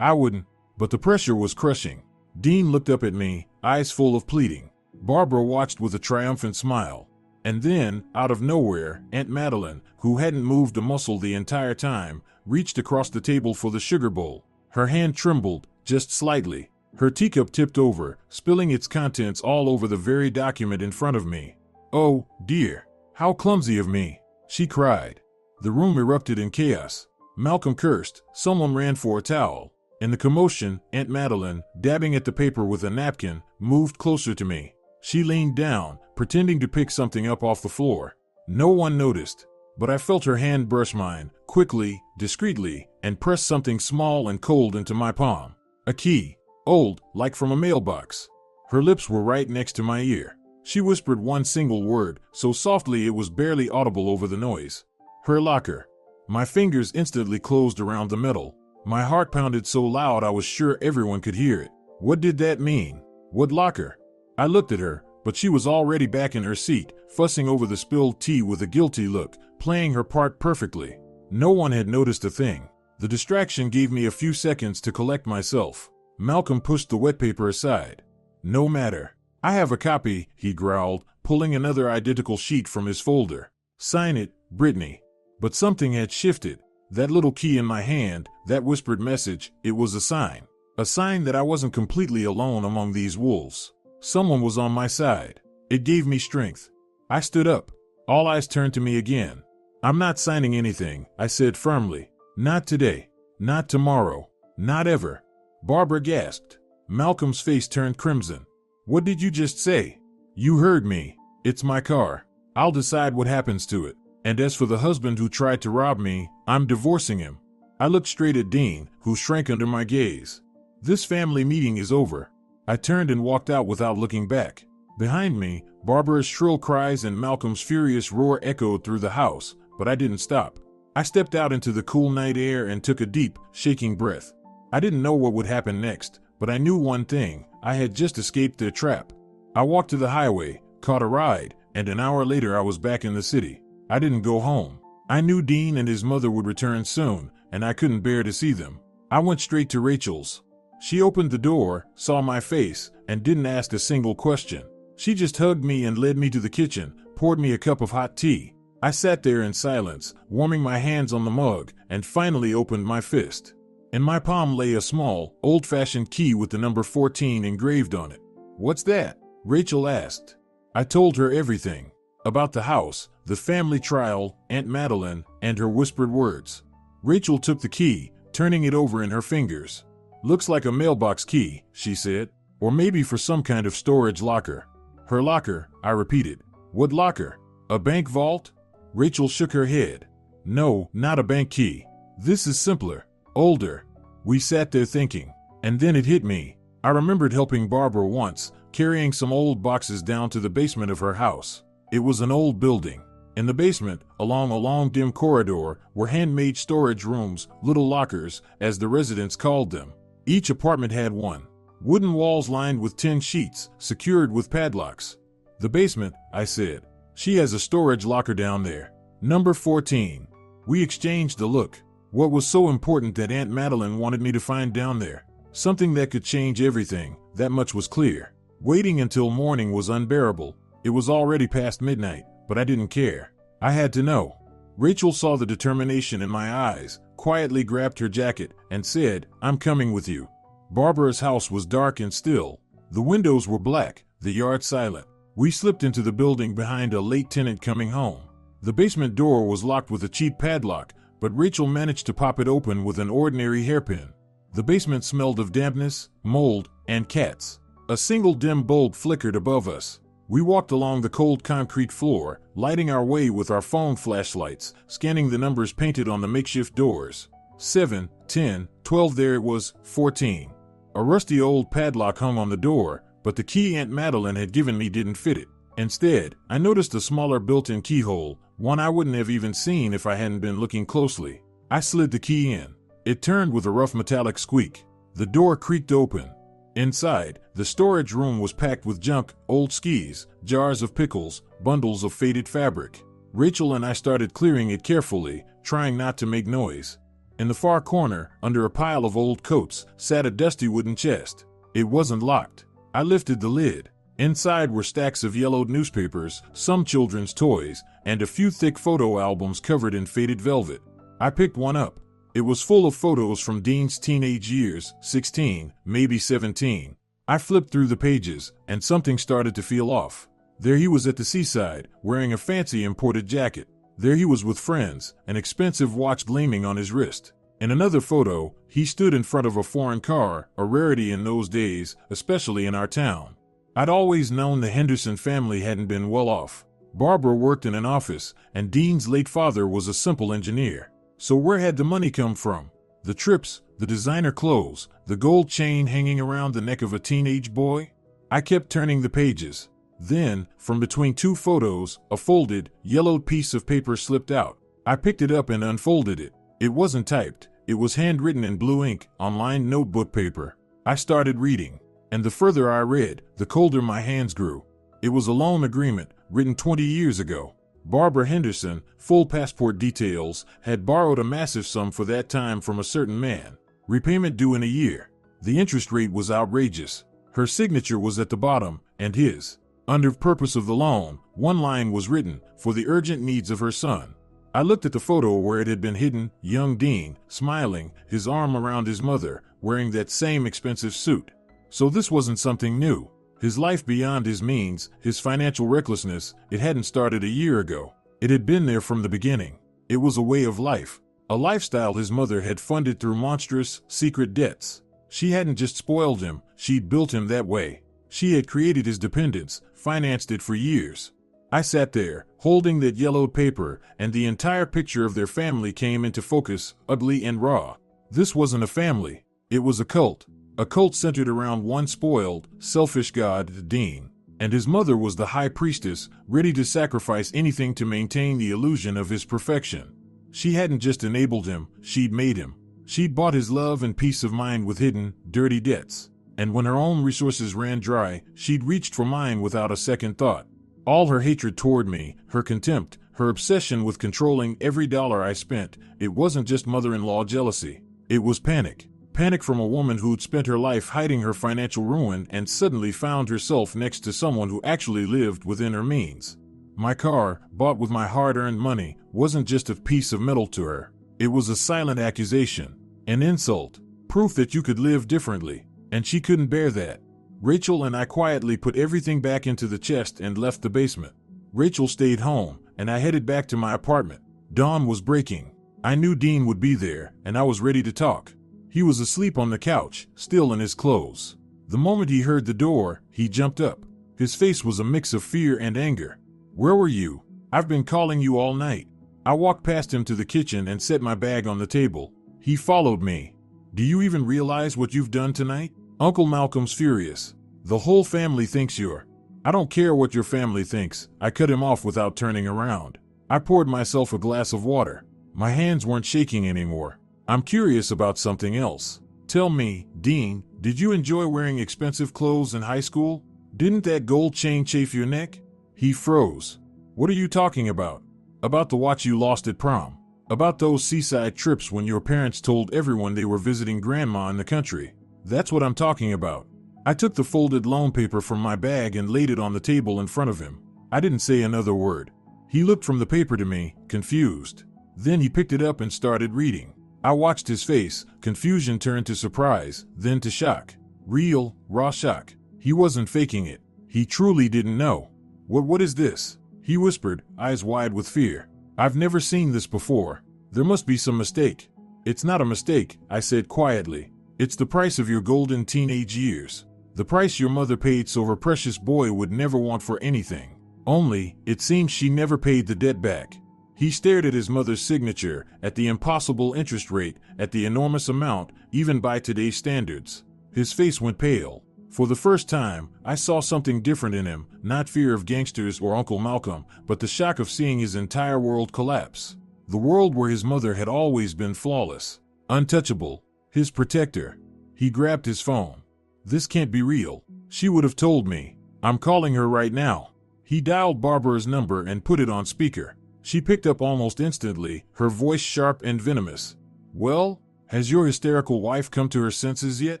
wouldn't, but the pressure was crushing. Dean looked up at me, eyes full of pleading. Barbara watched with a triumphant smile. And then, out of nowhere, Aunt Madeline, who hadn't moved a muscle the entire time, reached across the table for the sugar bowl. Her hand trembled, just slightly. Her teacup tipped over, spilling its contents all over the very document in front of me. Oh, dear. How clumsy of me, she cried. The room erupted in chaos. Malcolm cursed, someone ran for a towel. In the commotion, Aunt Madeline, dabbing at the paper with a napkin, moved closer to me. She leaned down, pretending to pick something up off the floor. No one noticed, but I felt her hand brush mine, quickly, discreetly, and press something small and cold into my palm. A key, old, like from a mailbox. Her lips were right next to my ear. She whispered one single word, so softly it was barely audible over the noise. Her locker. My fingers instantly closed around the metal. My heart pounded so loud I was sure everyone could hear it. What did that mean? What locker? I looked at her, but she was already back in her seat, fussing over the spilled tea with a guilty look, playing her part perfectly. No one had noticed a thing. The distraction gave me a few seconds to collect myself. Malcolm pushed the wet paper aside. No matter. I have a copy, he growled, pulling another identical sheet from his folder. Sign it, Brittany. But something had shifted. That little key in my hand, that whispered message, it was a sign. A sign that I wasn't completely alone among these wolves. Someone was on my side. It gave me strength. I stood up. All eyes turned to me again. I'm not signing anything, I said firmly. Not today. Not tomorrow. Not ever. Barbara gasped. Malcolm's face turned crimson. What did you just say? You heard me. It's my car. I'll decide what happens to it. And as for the husband who tried to rob me, I'm divorcing him. I looked straight at Dean, who shrank under my gaze. This family meeting is over. I turned and walked out without looking back. Behind me, Barbara's shrill cries and Malcolm's furious roar echoed through the house, but I didn't stop. I stepped out into the cool night air and took a deep, shaking breath. I didn't know what would happen next, but I knew one thing: I had just escaped their trap. I walked to the highway, caught a ride, and an hour later I was back in the city. I didn't go home. I knew Dean and his mother would return soon, and I couldn't bear to see them. I went straight to Rachel's. She opened the door, saw my face, and didn't ask a single question. She just hugged me and led me to the kitchen, poured me a cup of hot tea. I sat there in silence, warming my hands on the mug, and finally opened my fist. In my palm lay a small, old-fashioned key with the number 14 engraved on it. "What's that?" Rachel asked. I told her everything. About the house, the family trial, Aunt Madeline, and her whispered words. Rachel took the key, turning it over in her fingers. "Looks like a mailbox key," she said. "Or maybe for some kind of storage locker." "Her locker," I repeated. "What locker? A bank vault?" Rachel shook her head. "No, not a bank key. This is simpler. Older." We sat there thinking. And then it hit me. I remembered helping Barbara once, carrying some old boxes down to the basement of her house. It was an old building. In the basement, along a long dim corridor, were handmade storage rooms, little lockers, as the residents called them. Each apartment had one. Wooden walls lined with tin sheets, secured with padlocks. "The basement," I said. "She has a storage locker down there. Number 14. We exchanged a look. What was so important that Aunt Madeline wanted me to find down there? Something that could change everything, that much was clear. Waiting until morning was unbearable. It was already past midnight, but I didn't care. I had to know. Rachel saw the determination in my eyes, quietly grabbed her jacket, and said, "I'm coming with you." Barbara's house was dark and still. The windows were black, the yard silent. We slipped into the building behind a late tenant coming home. The basement door was locked with a cheap padlock, but Rachel managed to pop it open with an ordinary hairpin. The basement smelled of dampness, mold, and cats. A single dim bulb flickered above us. We walked along the cold concrete floor, lighting our way with our phone flashlights, scanning the numbers painted on the makeshift doors. 7, 10, 12, there it was, 14. A rusty old padlock hung on the door, but the key Aunt Madeline had given me didn't fit it. Instead, I noticed a smaller built-in keyhole, one I wouldn't have even seen if I hadn't been looking closely. I slid the key in. It turned with a rough metallic squeak. The door creaked open. Inside, the storage room was packed with junk, old skis, jars of pickles, bundles of faded fabric. Rachel and I started clearing it carefully, trying not to make noise. In the far corner, under a pile of old coats, sat a dusty wooden chest. It wasn't locked. I lifted the lid. Inside were stacks of yellowed newspapers, some children's toys, and a few thick photo albums covered in faded velvet. I picked one up. It was full of photos from Dean's teenage years, 16, maybe 17. I flipped through the pages, and something started to feel off. There he was at the seaside, wearing a fancy imported jacket. There he was with friends, an expensive watch gleaming on his wrist. In another photo, he stood in front of a foreign car, a rarity in those days, especially in our town. I'd always known the Henderson family hadn't been well off. Barbara worked in an office, and Dean's late father was a simple engineer. So where had the money come from? The trips, the designer clothes, the gold chain hanging around the neck of a teenage boy? I kept turning the pages. Then, from between two photos, a folded, yellowed piece of paper slipped out. I picked it up and unfolded it. It wasn't typed. It was handwritten in blue ink, on lined notebook paper. I started reading. And the further I read, the colder my hands grew. It was a loan agreement, written 20 years ago. Barbara Henderson, full passport details, had borrowed a massive sum for that time from a certain man. Repayment due in a year. The interest rate was outrageous. Her signature was at the bottom, and his. Under purpose of the loan, one line was written, for the urgent needs of her son. I looked at the photo where it had been hidden, young Dean, smiling, his arm around his mother, wearing that same expensive suit. So this wasn't something new. His life beyond his means, his financial recklessness, it hadn't started a year ago. It had been there from the beginning. It was a way of life. A lifestyle his mother had funded through monstrous, secret debts. She hadn't just spoiled him, she'd built him that way. She had created his dependence, financed it for years. I sat there, holding that yellowed paper, and the entire picture of their family came into focus, ugly and raw. This wasn't a family. It was a cult. A cult centered around one spoiled, selfish god, Dean. And his mother was the high priestess, ready to sacrifice anything to maintain the illusion of his perfection. She hadn't just enabled him, she'd made him. She'd bought his love and peace of mind with hidden, dirty debts. And when her own resources ran dry, she'd reached for mine without a second thought. All her hatred toward me, her contempt, her obsession with controlling every dollar I spent, it wasn't just mother-in-law jealousy. It was panic. Panic from a woman who'd spent her life hiding her financial ruin and suddenly found herself next to someone who actually lived within her means. My car, bought with my hard-earned money, wasn't just a piece of metal to her. It was a silent accusation, an insult, proof that you could live differently, and she couldn't bear that. Rachel and I quietly put everything back into the chest and left the basement. Rachel stayed home, and I headed back to my apartment. Dawn was breaking. I knew Dean would be there, and I was ready to talk. He was asleep on the couch, still in his clothes. The moment he heard the door, he jumped up. His face was a mix of fear and anger. "Where were you? I've been calling you all night." I walked past him to the kitchen and set my bag on the table. He followed me. "Do you even realize what you've done tonight?" Uncle Malcolm's furious. "The whole family thinks you're—" "I don't care what your family thinks." I cut him off without turning around. I poured myself a glass of water. My hands weren't shaking anymore. "I'm curious about something else. Tell me, Dean, did you enjoy wearing expensive clothes in high school? Didn't that gold chain chafe your neck?" He froze. "What are you talking about?" "About the watch you lost at prom. About those seaside trips when your parents told everyone they were visiting grandma in the country. That's what I'm talking about." I took the folded loan paper from my bag and laid it on the table in front of him. I didn't say another word. He looked from the paper to me, confused. Then he picked it up and started reading. I watched his face. Confusion turned to surprise, then to shock. Real, raw shock. He wasn't faking it. He truly didn't know. What is this?" he whispered, eyes wide with fear. "I've never seen this before. There must be some mistake." "It's not a mistake," I said quietly. "It's the price of your golden teenage years. The price your mother paid so her precious boy would never want for anything. Only, it seems she never paid the debt back." He stared at his mother's signature, at the impossible interest rate, at the enormous amount, even by today's standards. His face went pale. For the first time, I saw something different in him, not fear of gangsters or Uncle Malcolm, but the shock of seeing his entire world collapse. The world where his mother had always been flawless, untouchable, his protector. He grabbed his phone. "This can't be real. She would have told me. I'm calling her right now." He dialed Barbara's number and put it on speaker. She picked up almost instantly, her voice sharp and venomous. "Well, has your hysterical wife come to her senses yet?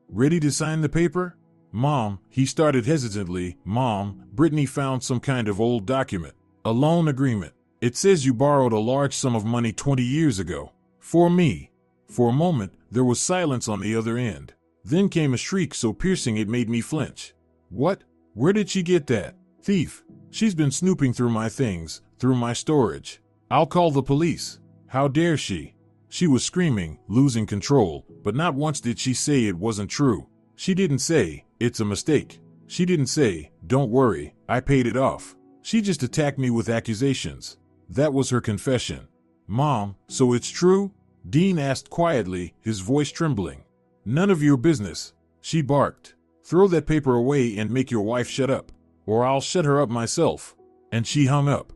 Ready to sign the paper?" "Mom," he started hesitantly. "Mom, Brittany found some kind of old document. A loan agreement. It says you borrowed a large sum of money 20 years ago. For me." For a moment, there was silence on the other end. Then came a shriek so piercing it made me flinch. "What? Where did she get that? Thief. She's been snooping through my things, through my storage. I'll call the police. How dare she?" She was screaming, losing control, but not once did she say it wasn't true. She didn't say, "It's a mistake." She didn't say, "Don't worry, I paid it off." She just attacked me with accusations. That was her confession. "Mom, so it's true?" Dean asked quietly, his voice trembling. "None of your business," she barked. "Throw that paper away and make your wife shut up, or I'll shut her up myself." And she hung up.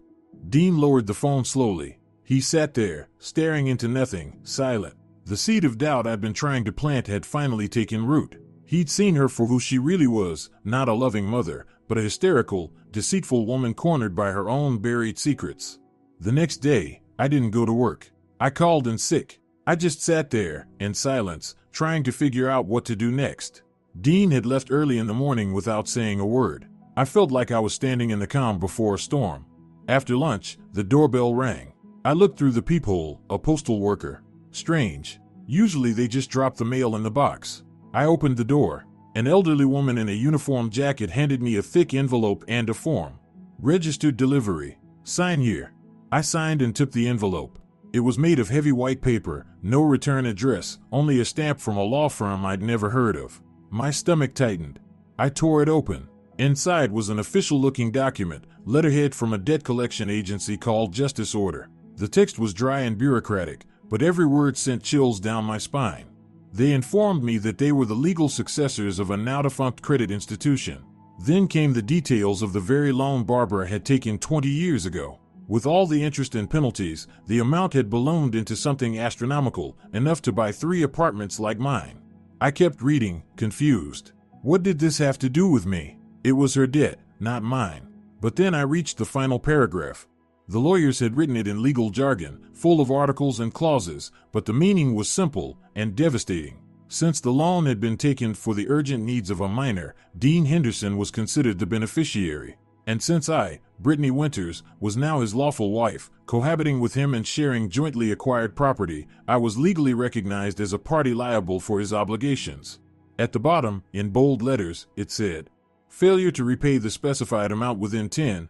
Dean lowered the phone slowly. He sat there, staring into nothing, silent. The seed of doubt I'd been trying to plant had finally taken root. He'd seen her for who she really was, not a loving mother, but a hysterical, deceitful woman cornered by her own buried secrets. The next day, I didn't go to work. I called in sick. I just sat there, in silence, trying to figure out what to do next. Dean had left early in the morning without saying a word. I felt like I was standing in the calm before a storm. After lunch, the doorbell rang. I looked through the peephole, a postal worker. Strange. Usually they just drop the mail in the box. I opened the door. An elderly woman in a uniform jacket handed me a thick envelope and a form. Registered delivery. Sign here. I signed and took the envelope. It was made of heavy white paper, no return address, only a stamp from a law firm I'd never heard of. My stomach tightened. I tore it open. Inside was an official-looking document, letterhead from a debt collection agency called Justice Order. The text was dry and bureaucratic, but every word sent chills down my spine. They informed me that they were the legal successors of a now-defunct credit institution. Then came the details of the very loan Barbara had taken 20 years ago. With all the interest and penalties, the amount had ballooned into something astronomical, enough to buy 3 apartments like mine. I kept reading, confused. What did this have to do with me? It was her debt, not mine. But then I reached the final paragraph. The lawyers had written it in legal jargon, full of articles and clauses, but the meaning was simple and devastating. Since the loan had been taken for the urgent needs of a minor, Dean Henderson was considered the beneficiary. And since I, Brittany Winters, was now his lawful wife, cohabiting with him and sharing jointly acquired property, I was legally recognized as a party liable for his obligations. At the bottom, in bold letters, it said, "Failure to repay the specified amount within 10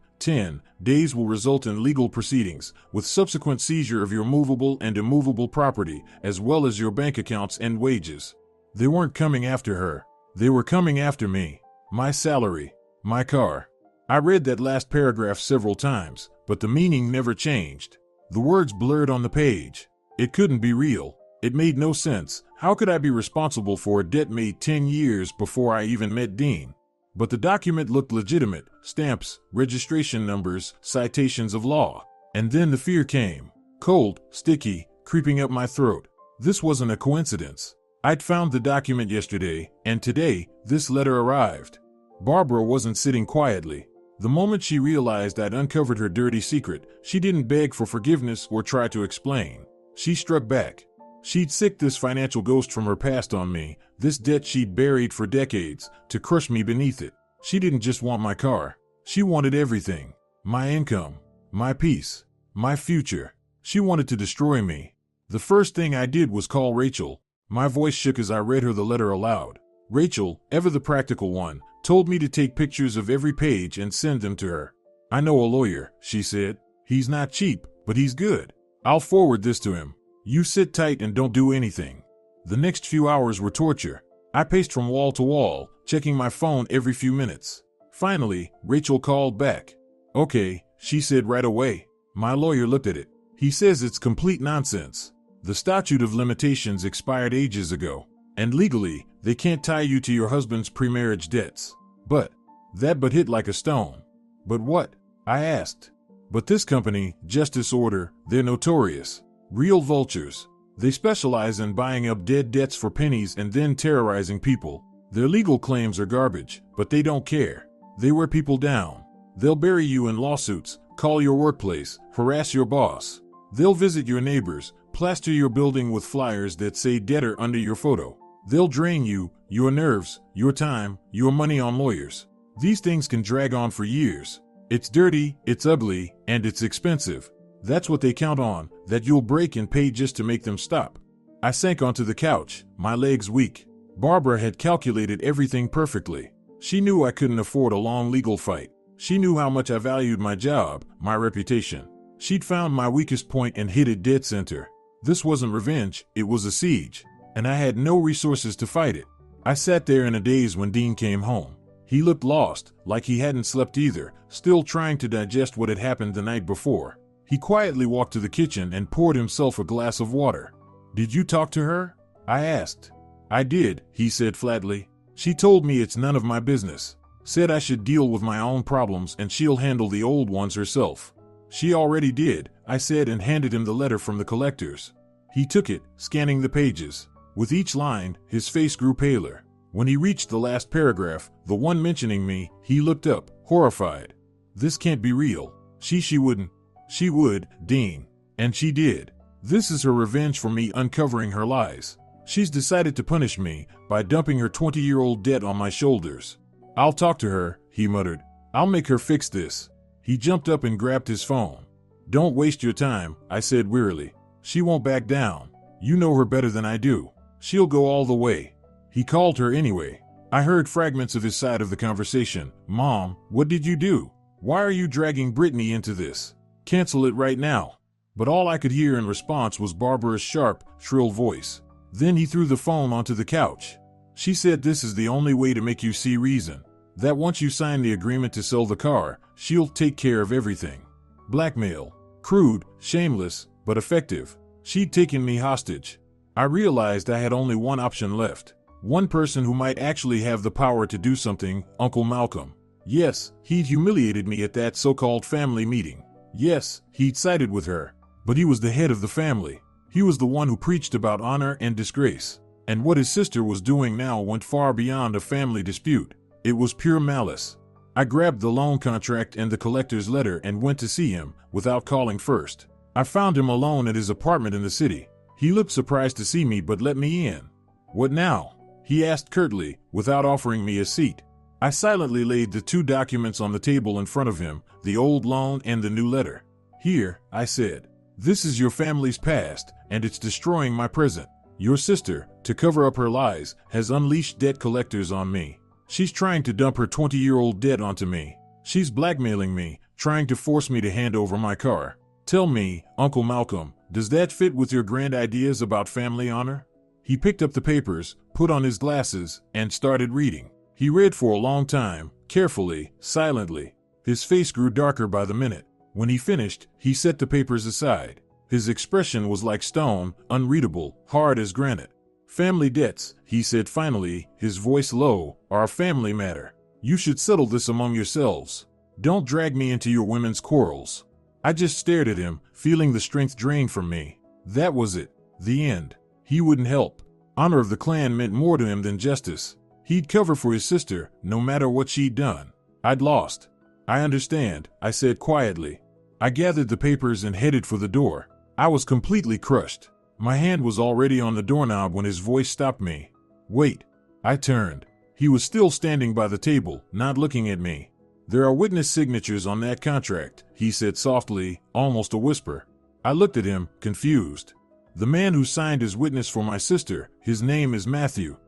days will result in legal proceedings, with subsequent seizure of your movable and immovable property, as well as your bank accounts and wages." They weren't coming after her. They were coming after me. My salary. My car. I read that last paragraph several times, but the meaning never changed. The words blurred on the page. It couldn't be real. It made no sense. How could I be responsible for a debt made 10 years before I even met Dean? But the document looked legitimate. Stamps, registration numbers, citations of law. And then the fear came. Cold, sticky, creeping up my throat. This wasn't a coincidence. I'd found the document yesterday, and today, this letter arrived. Barbara wasn't sitting quietly. The moment she realized I'd uncovered her dirty secret, she didn't beg for forgiveness or try to explain. She struck back. She'd sicked this financial ghost from her past on me, this debt she'd buried for decades, to crush me beneath it. She didn't just want my car. She wanted everything. My income. My peace. My future. She wanted to destroy me. The first thing I did was call Rachel. My voice shook as I read her the letter aloud. Rachel, ever the practical one, told me to take pictures of every page and send them to her. "I know a lawyer," she said. "He's not cheap, but he's good. I'll forward this to him. You sit tight and don't do anything." The next few hours were torture. I paced from wall to wall, checking my phone every few minutes. Finally, Rachel called back. "Okay," she said right away. My lawyer looked at it. He says it's complete nonsense. The statute of limitations expired ages ago, and legally, they can't tie you to your husband's pre-marriage debts. But that hit like a stone. But what? I asked. But this company, Justice Order, they're notorious. Real vultures. They specialize in buying up dead debts for pennies and then terrorizing people. Their legal claims are garbage, but they don't care. They wear people down. They'll bury you in lawsuits, call your workplace, harass your boss. They'll visit your neighbors, plaster your building with flyers that say debtor under your photo. They'll drain you, your nerves, your time, your money on lawyers. These things can drag on for years. It's dirty, it's ugly, and it's expensive. That's what they count on, that you'll break and pay just to make them stop. I sank onto the couch, my legs weak. Barbara had calculated everything perfectly. She knew I couldn't afford a long legal fight. She knew how much I valued my job, my reputation. She'd found my weakest point and hit it dead center. This wasn't revenge, it was a siege. And I had no resources to fight it. I sat there in a daze when Dean came home. He looked lost, like he hadn't slept either, still trying to digest what had happened the night before. He quietly walked to the kitchen and poured himself a glass of water. "Did you talk to her?" I asked. "I did," he said flatly. "She told me it's none of my business. Said I should deal with my own problems and she'll handle the old ones herself." "She already did," I said and handed him the letter from the collectors. He took it, scanning the pages. With each line, his face grew paler. When he reached the last paragraph, the one mentioning me, he looked up, horrified. This can't be real. She wouldn't. She would, Dean. And she did. This is her revenge for me uncovering her lies. She's decided to punish me by dumping her 20-year-old debt on my shoulders. I'll talk to her, he muttered. I'll make her fix this. He jumped up and grabbed his phone. Don't waste your time, I said wearily. She won't back down. You know her better than I do. She'll go all the way. He called her anyway. I heard fragments of his side of the conversation. Mom, what did you do? Why are you dragging Brittany into this? Cancel it right now. But all I could hear in response was Barbara's sharp, shrill voice. Then he threw the phone onto the couch. She said this is the only way to make you see reason. That once you sign the agreement to sell the car, she'll take care of everything. Blackmail. Crude, shameless, but effective. She'd taken me hostage. I realized I had only one option left. One person who might actually have the power to do something, Uncle Malcolm. Yes, he'd humiliated me at that so-called family meeting. Yes, he'd sided with her. But he was the head of the family. He was the one who preached about honor and disgrace. And what his sister was doing now went far beyond a family dispute. It was pure malice. I grabbed the loan contract and the collector's letter and went to see him, without calling first. I found him alone at his apartment in the city. He looked surprised to see me but let me in. What now? He asked curtly, without offering me a seat. I silently laid the two documents on the table in front of him, the old loan and the new letter. Here, I said. This is your family's past, and it's destroying my present. Your sister, to cover up her lies, has unleashed debt collectors on me. She's trying to dump her 20-year-old debt onto me. She's blackmailing me, trying to force me to hand over my car. Tell me, Uncle Malcolm, does that fit with your grand ideas about family honor? He picked up the papers, put on his glasses, and started reading. He read for a long time, carefully, silently. His face grew darker by the minute. When he finished, he set the papers aside. His expression was like stone, unreadable, hard as granite. Family debts, he said finally, his voice low, are a family matter. You should settle this among yourselves. Don't drag me into your women's quarrels. I just stared at him, feeling the strength drain from me. That was it. The end. He wouldn't help. Honor of the clan meant more to him than justice. He'd cover for his sister, no matter what she'd done. I'd lost. I understand, I said quietly. I gathered the papers and headed for the door. I was completely crushed. My hand was already on the doorknob when his voice stopped me. Wait. I turned. He was still standing by the table, not looking at me. There are witness signatures on that contract, he said softly, almost a whisper. I looked at him, confused. The man who signed as witness for my sister, his name is Matthew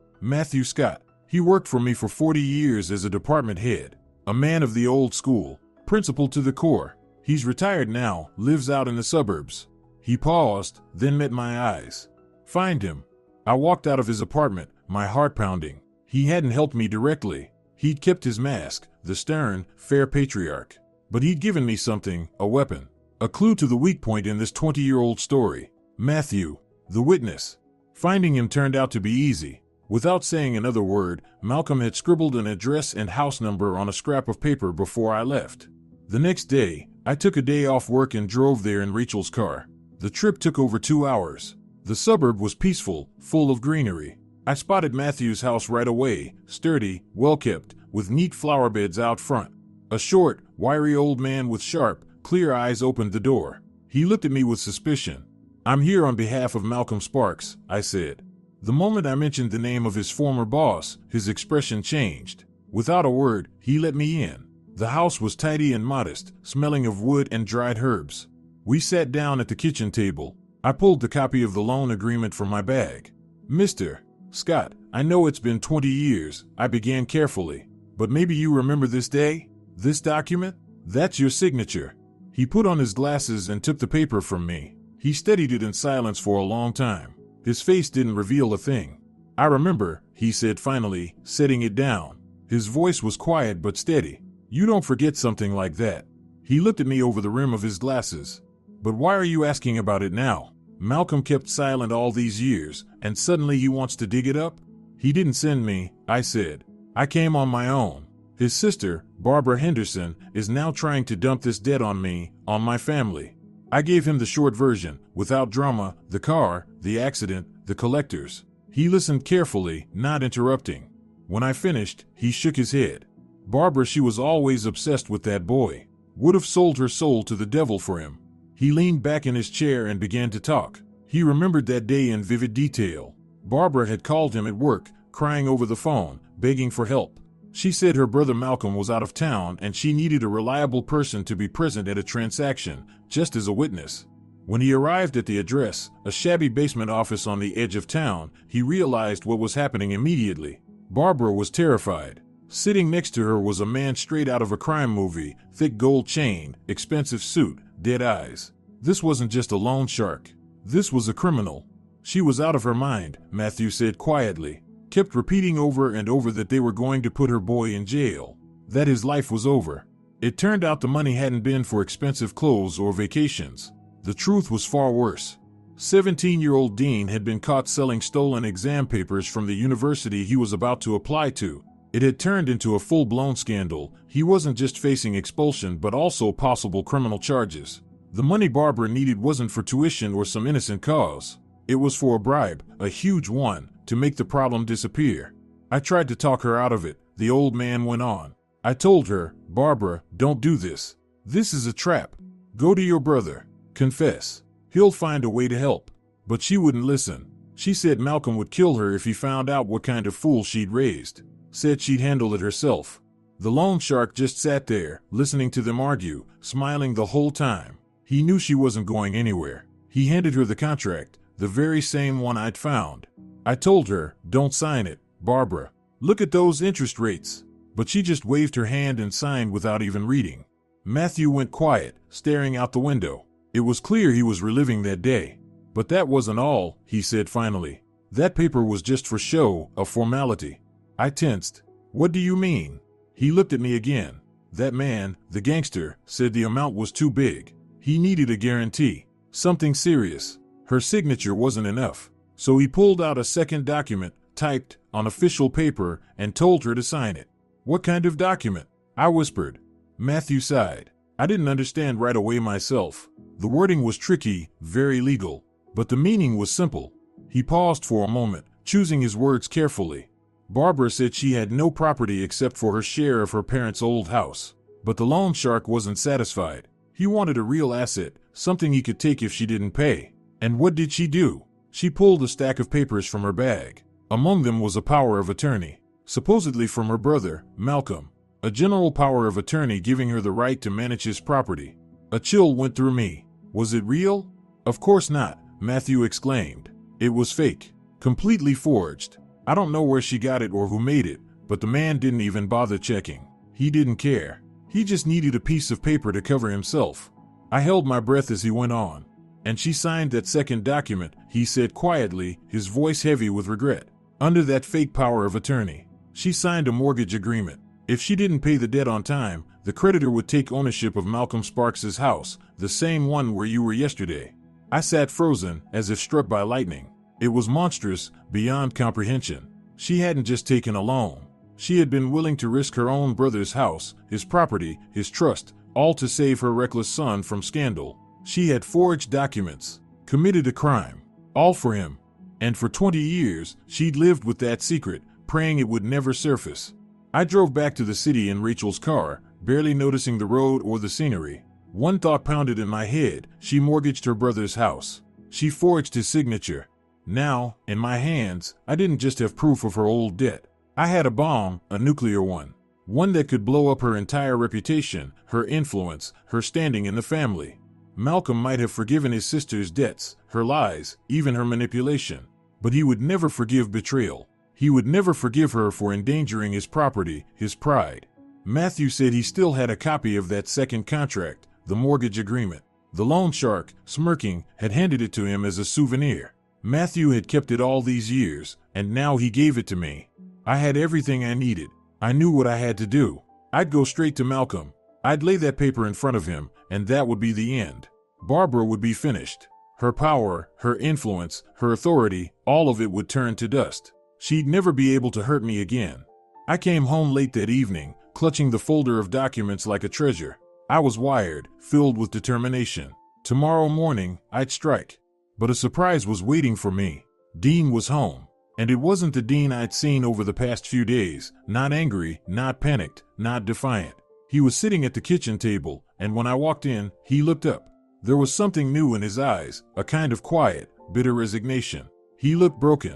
Scott. He worked for me for 40 years as a department head, a man of the old school, principal to the core. He's retired now, lives out in the suburbs. He paused, then met my eyes. Find him. I walked out of his apartment, my heart pounding. He hadn't helped me directly. He'd kept his mask, the stern, fair patriarch. But he'd given me something, a weapon, a clue to the weak point in this 20-year-old story. Matthew, the witness. Finding him turned out to be easy. Without saying another word, Malcolm had scribbled an address and house number on a scrap of paper before I left. The next day, I took a day off work and drove there in Rachel's car. The trip took over 2 hours. The suburb was peaceful, full of greenery. I spotted Matthew's house right away, sturdy, well-kept, with neat flower beds out front. A short, wiry old man with sharp, clear eyes opened the door. He looked at me with suspicion. I'm here on behalf of Malcolm Sparks, I said. The moment I mentioned the name of his former boss, his expression changed. Without a word, he let me in. The house was tidy and modest, smelling of wood and dried herbs. We sat down at the kitchen table. I pulled the copy of the loan agreement from my bag. Mr. Scott, I know it's been 20 years, I began carefully. But maybe you remember this day? This document? That's your signature. He put on his glasses and took the paper from me. He studied it in silence for a long time. His face didn't reveal a thing. I remember, he said finally, setting it down. His voice was quiet but steady. You don't forget something like that. He looked at me over the rim of his glasses. But why are you asking about it now? Malcolm kept silent all these years, and suddenly he wants to dig it up? He didn't send me, I said. I came on my own. His sister, Barbara Henderson, is now trying to dump this debt on me, on my family. I gave him the short version, without drama, the car, the accident, the collectors. He listened carefully, not interrupting. When I finished, he shook his head. Barbara, she was always obsessed with that boy. Would have sold her soul to the devil for him. He leaned back in his chair and began to talk. He remembered that day in vivid detail. Barbara had called him at work, crying over the phone, begging for help. She said her brother Malcolm was out of town and she needed a reliable person to be present at a transaction, just as a witness. When he arrived at the address, a shabby basement office on the edge of town, he realized what was happening immediately. Barbara was terrified. Sitting next to her was a man straight out of a crime movie, thick gold chain, expensive suit, dead eyes. This wasn't just a loan shark. This was a criminal. She was out of her mind, Matthew said quietly. Kept repeating over and over that they were going to put her boy in jail. That his life was over. It turned out the money hadn't been for expensive clothes or vacations. The truth was far worse. 17-year-old Dean had been caught selling stolen exam papers from the university he was about to apply to. It had turned into a full-blown scandal. He wasn't just facing expulsion but also possible criminal charges. The money Barbara needed wasn't for tuition or some innocent cause. It was for a bribe, a huge one, to make the problem disappear. I tried to talk her out of it, the old man went on. I told her, Barbara, don't do this. This is a trap. Go to your brother. Confess. He'll find a way to help. But she wouldn't listen. She said Malcolm would kill her if he found out what kind of fool she'd raised. Said she'd handle it herself. The loan shark just sat there, listening to them argue, smiling the whole time. He knew she wasn't going anywhere. He handed her the contract, the very same one I'd found. I told her, don't sign it, Barbara. Look at those interest rates. But she just waved her hand and signed without even reading. Matthew went quiet, staring out the window. It was clear he was reliving that day. But that wasn't all, he said finally. That paper was just for show, a formality. I tensed. What do you mean? He looked at me again. That man, the gangster, said the amount was too big. He needed a guarantee. Something serious. Her signature wasn't enough. So he pulled out a second document, typed, on official paper, and told her to sign it. What kind of document? I whispered. Matthew sighed. I didn't understand right away myself. The wording was tricky, very legal. But the meaning was simple. He paused for a moment, choosing his words carefully. Barbara said she had no property except for her share of her parents' old house. But the loan shark wasn't satisfied. He wanted a real asset, something he could take if she didn't pay. And what did she do? She pulled a stack of papers from her bag. Among them was a power of attorney, supposedly from her brother, Malcolm. A general power of attorney giving her the right to manage his property. A chill went through me. Was it real? Of course not, Matthew exclaimed. It was fake. Completely forged. I don't know where she got it or who made it, but the man didn't even bother checking. He didn't care. He just needed a piece of paper to cover himself. I held my breath as he went on. And she signed that second document, he said quietly, his voice heavy with regret. Under that fake power of attorney, she signed a mortgage agreement. If she didn't pay the debt on time, the creditor would take ownership of Malcolm Sparks' house, the same one where you were yesterday. I sat frozen, as if struck by lightning. It was monstrous, beyond comprehension. She hadn't just taken a loan. She had been willing to risk her own brother's house, his property, his trust, all to save her reckless son from scandal. She had forged documents, committed a crime, all for him. And for 20 years, she'd lived with that secret, praying it would never surface. I drove back to the city in Rachel's car, barely noticing the road or the scenery. One thought pounded in my head: she mortgaged her brother's house. She forged his signature. Now, in my hands, I didn't just have proof of her old debt. I had a bomb, a nuclear one. One that could blow up her entire reputation, her influence, her standing in the family. Malcolm might have forgiven his sister's debts, her lies, even her manipulation. But he would never forgive betrayal. He would never forgive her for endangering his property, his pride. Matthew said he still had a copy of that second contract, the mortgage agreement. The loan shark, smirking, had handed it to him as a souvenir. Matthew had kept it all these years, and now he gave it to me. I had everything I needed. I knew what I had to do. I'd go straight to Malcolm. I'd lay that paper in front of him, and that would be the end. Barbara would be finished. Her power, her influence, her authority, all of it would turn to dust. She'd never be able to hurt me again. I came home late that evening, clutching the folder of documents like a treasure. I was wired, filled with determination. Tomorrow morning, I'd strike. But a surprise was waiting for me. Dean was home. And it wasn't the Dean I'd seen over the past few days, not angry, not panicked, not defiant. He was sitting at the kitchen table, and when I walked in, he looked up. There was something new in his eyes, a kind of quiet, bitter resignation. He looked broken.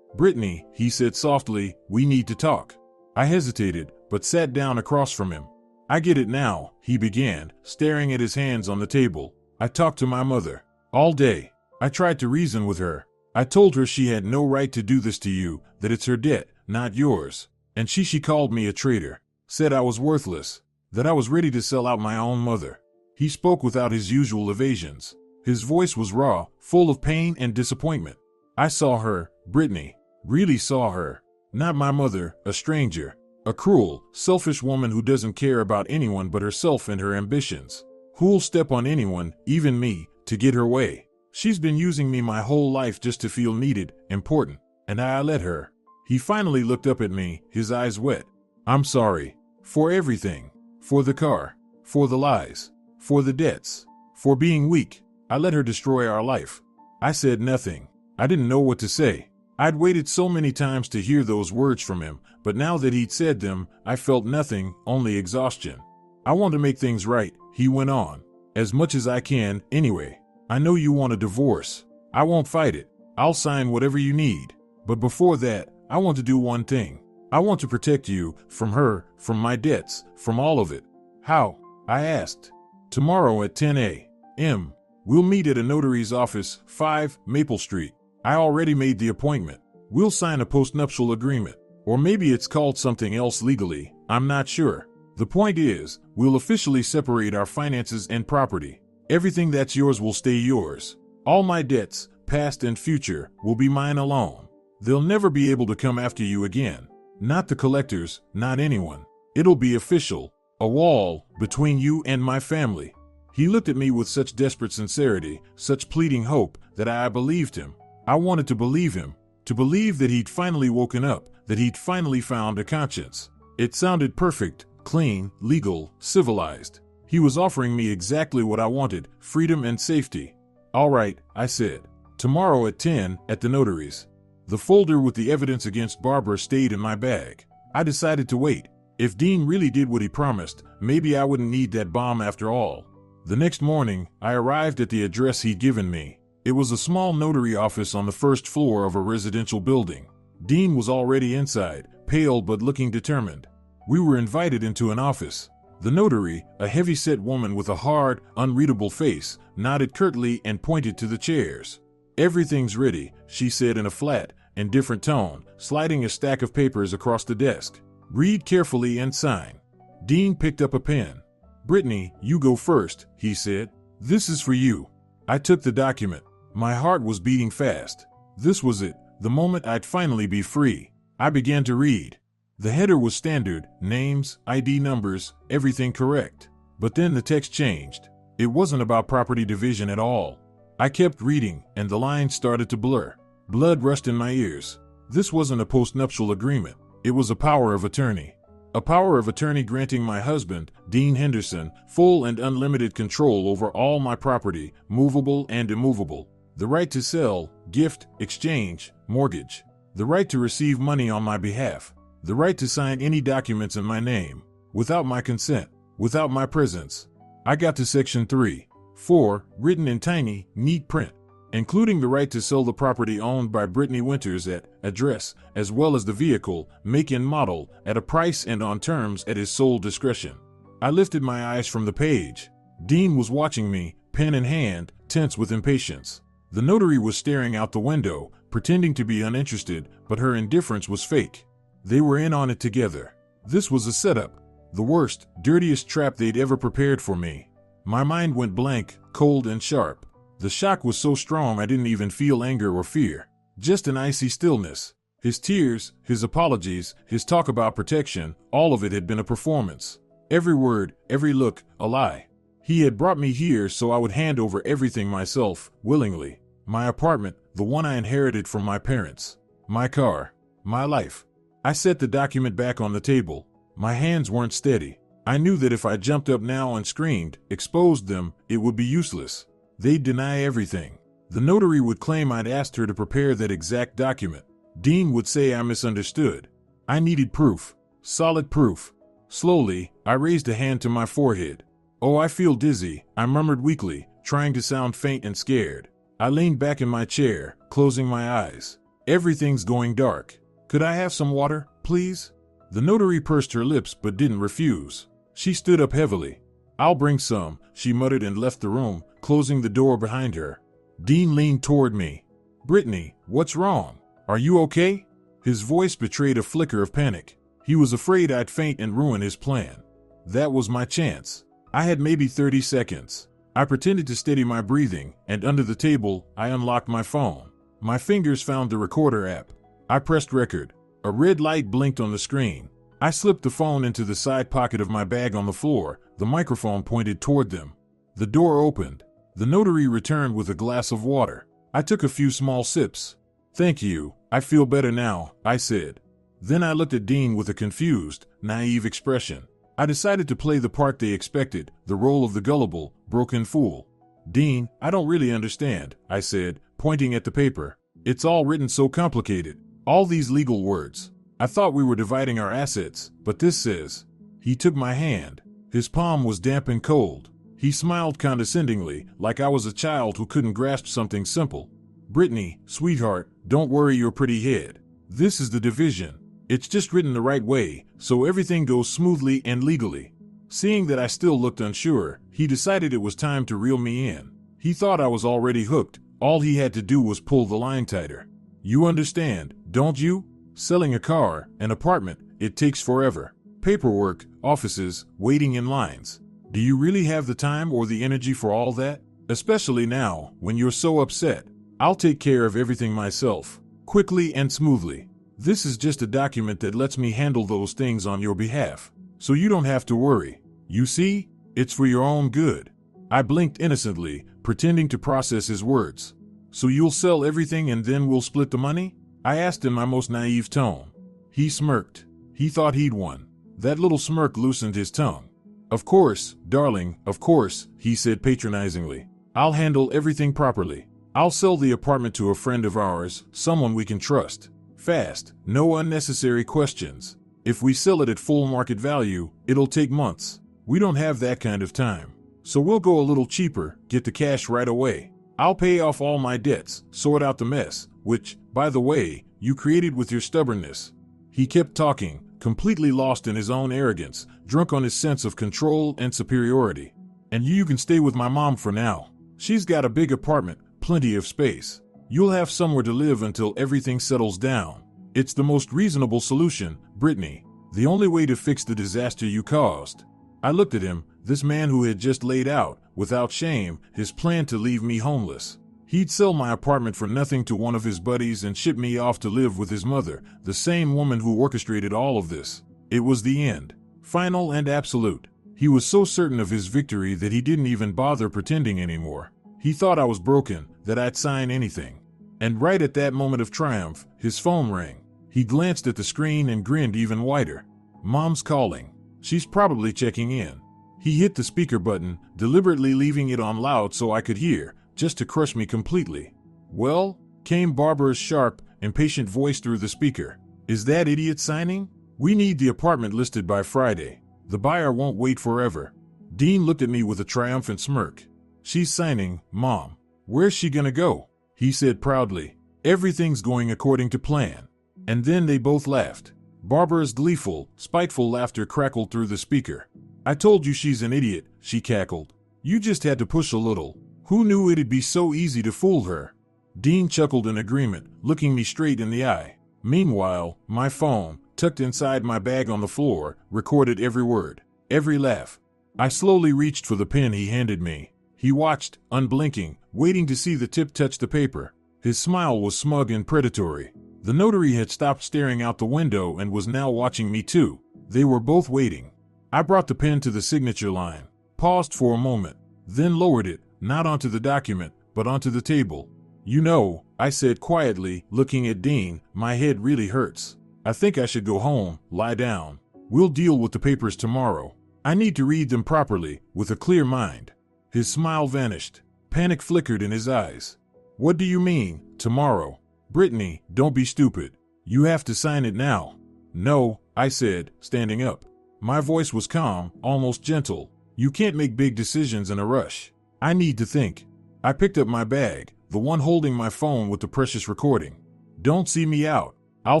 "Brittany," he said softly, "we need to talk." I hesitated, but sat down across from him. "I get it now," he began, staring at his hands on the table. "I talked to my mother. All day. I tried to reason with her. I told her she had no right to do this to you, that it's her debt, not yours. And she called me a traitor, said I was worthless, that I was ready to sell out my own mother." He spoke without his usual evasions. His voice was raw, full of pain and disappointment. "I saw her, Brittany. Really saw her. Not my mother, a stranger. A cruel, selfish woman who doesn't care about anyone but herself and her ambitions. Who'll step on anyone, even me, to get her way. She's been using me my whole life just to feel needed, important, and I let her." He finally looked up at me, his eyes wet. "I'm sorry. For everything. For the car. For the lies. For the debts. For being weak. I let her destroy our life." I said nothing. I didn't know what to say. I'd waited so many times to hear those words from him, but now that he'd said them, I felt nothing, only exhaustion. "I want to make things right," he went on. "As much as I can, anyway. I know you want a divorce. I won't fight it. I'll sign whatever you need. But before that, I want to do one thing. I want to protect you, from her, from my debts, from all of it." "How?" I asked. "Tomorrow at 10 a.m. We'll meet at a notary's office, 5 Maple Street. I already made the appointment. We'll sign a postnuptial agreement. Or maybe it's called something else legally, I'm not sure. The point is, we'll officially separate our finances and property. Everything that's yours will stay yours. All my debts, past and future, will be mine alone. They'll never be able to come after you again. Not the collectors, not anyone. It'll be official. A wall between you and my family." He looked at me with such desperate sincerity, such pleading hope, that I believed him. I wanted to believe him, to believe that he'd finally woken up, that he'd finally found a conscience. It sounded perfect, clean, legal, civilized. He was offering me exactly what I wanted, freedom and safety. "All right," I said. "Tomorrow at 10, at the notary's." The folder with the evidence against Barbara stayed in my bag. I decided to wait. If Dean really did what he promised, maybe I wouldn't need that bomb after all. The next morning, I arrived at the address he'd given me. It was a small notary office on the first floor of a residential building. Dean was already inside, pale but looking determined. We were invited into an office. The notary, a heavy-set woman with a hard, unreadable face, nodded curtly and pointed to the chairs. "Everything's ready," she said in a flat, indifferent tone, sliding a stack of papers across the desk. "Read carefully and sign." Dean picked up a pen. "Brittany, you go first," he said. "This is for you." I took the document. My heart was beating fast. This was it, the moment I'd finally be free. I began to read. The header was standard, names, ID numbers, everything correct. But then the text changed. It wasn't about property division at all. I kept reading, and the lines started to blur. Blood rushed in my ears. This wasn't a postnuptial agreement. It was a power of attorney. A power of attorney granting my husband, Dean Henderson, full and unlimited control over all my property, movable and immovable. The right to sell, gift, exchange, mortgage. The right to receive money on my behalf. The right to sign any documents in my name, without my consent, without my presence. I got to section 3. 4, written in tiny, neat print, including the right to sell the property owned by Brittany Winters at address, as well as the vehicle, make and model, at a price and on terms at his sole discretion. I lifted my eyes from the page. Dean was watching me, pen in hand, tense with impatience. The notary was staring out the window, pretending to be uninterested, but her indifference was fake. They were in on it together. This was a setup. The worst, dirtiest trap they'd ever prepared for me. My mind went blank, cold and sharp. The shock was so strong I didn't even feel anger or fear. Just an icy stillness. His tears, his apologies, his talk about protection, all of it had been a performance. Every word, every look, a lie. He had brought me here so I would hand over everything myself, willingly. My apartment, the one I inherited from my parents. My car. My life. I set the document back on the table. My hands weren't steady. I knew that if I jumped up now and screamed, exposed them, it would be useless. They'd deny everything. The notary would claim I'd asked her to prepare that exact document. Dean would say I misunderstood. I needed proof. Solid proof. Slowly, I raised a hand to my forehead. Oh, I feel dizzy, I murmured weakly, trying to sound faint and scared. I leaned back in my chair, closing my eyes. Everything's going dark. Could I have some water, please? The notary pursed her lips but didn't refuse. She stood up heavily. I'll bring some, she muttered and left the room, closing the door behind her. Dean leaned toward me. Brittany, what's wrong? Are you okay? His voice betrayed a flicker of panic. He was afraid I'd faint and ruin his plan. That was my chance. I had maybe 30 seconds. I pretended to steady my breathing, and under the table, I unlocked my phone. My fingers found the recorder app. I pressed record. A red light blinked on the screen. I slipped the phone into the side pocket of my bag on the floor, the microphone pointed toward them. The door opened. The notary returned with a glass of water. I took a few small sips. Thank you, I feel better now, I said. Then I looked at Dean with a confused, naive expression. I decided to play the part they expected, the role of the gullible, broken fool. Dean, I don't really understand, I said, pointing at the paper. It's all written so complicated. All these legal words. I thought we were dividing our assets, but this says. He took my hand. His palm was damp and cold. He smiled condescendingly, like I was a child who couldn't grasp something simple. Brittany, sweetheart, don't worry your pretty head. This is the division. It's just written the right way, so everything goes smoothly and legally. Seeing that I still looked unsure, he decided it was time to reel me in. He thought I was already hooked. All he had to do was pull the line tighter. You understand, don't you? Selling a car, an apartment, it takes forever. Paperwork, offices, waiting in lines. Do you really have the time or the energy for all that? Especially now, when you're so upset. I'll take care of everything myself, quickly and smoothly. This is just a document that lets me handle those things on your behalf, so you don't have to worry. You see? It's for your own good. I blinked innocently, pretending to process his words. So you'll sell everything and then we'll split the money? I asked in my most naive tone. He smirked. He thought he'd won. That little smirk loosened his tongue. Of course, darling, of course, he said patronizingly. I'll handle everything properly. I'll sell the apartment to a friend of ours, someone we can trust. Fast, no unnecessary questions. If we sell it at full market value, it'll take months. We don't have that kind of time. So we'll go a little cheaper, get the cash right away. I'll pay off all my debts, sort out the mess, which, by the way, you created with your stubbornness. He kept talking, completely lost in his own arrogance, drunk on his sense of control and superiority. And you can stay with my mom for now. She's got a big apartment, plenty of space. You'll have somewhere to live until everything settles down. It's the most reasonable solution, Brittany. The only way to fix the disaster you caused. I looked at him, this man who had just laid out, without shame, his plan to leave me homeless. He'd sell my apartment for nothing to one of his buddies and ship me off to live with his mother, the same woman who orchestrated all of this. It was the end. Final and absolute. He was so certain of his victory that he didn't even bother pretending anymore. He thought I was broken, that I'd sign anything. And right at that moment of triumph, his phone rang. He glanced at the screen and grinned even wider. Mom's calling. She's probably checking in. He hit the speaker button, deliberately leaving it on loud so I could hear, just to crush me completely. Well, came Barbara's sharp, impatient voice through the speaker. Is that idiot signing? We need the apartment listed by Friday. The buyer won't wait forever. Dean looked at me with a triumphant smirk. She's signing, Mom. Where's she gonna go? He said proudly. Everything's going according to plan. And then they both laughed. Barbara's gleeful, spiteful laughter crackled through the speaker. I told you she's an idiot, she cackled. You just had to push a little. Who knew it'd be so easy to fool her? Dean chuckled in agreement, looking me straight in the eye. Meanwhile, my phone, tucked inside my bag on the floor, recorded every word, every laugh. I slowly reached for the pen he handed me. He watched, unblinking, waiting to see the tip touch the paper. His smile was smug and predatory. The notary had stopped staring out the window and was now watching me too. They were both waiting. I brought the pen to the signature line, paused for a moment, then lowered it, not onto the document, but onto the table. You know, I said quietly, looking at Dean, my head really hurts. I think I should go home, lie down. We'll deal with the papers tomorrow. I need to read them properly, with a clear mind. His smile vanished. Panic flickered in his eyes. What do you mean, tomorrow? Brittany, don't be stupid. You have to sign it now. No, I said, standing up. My voice was calm, almost gentle. You can't make big decisions in a rush. I need to think. I picked up my bag, the one holding my phone with the precious recording. Don't see me out. I'll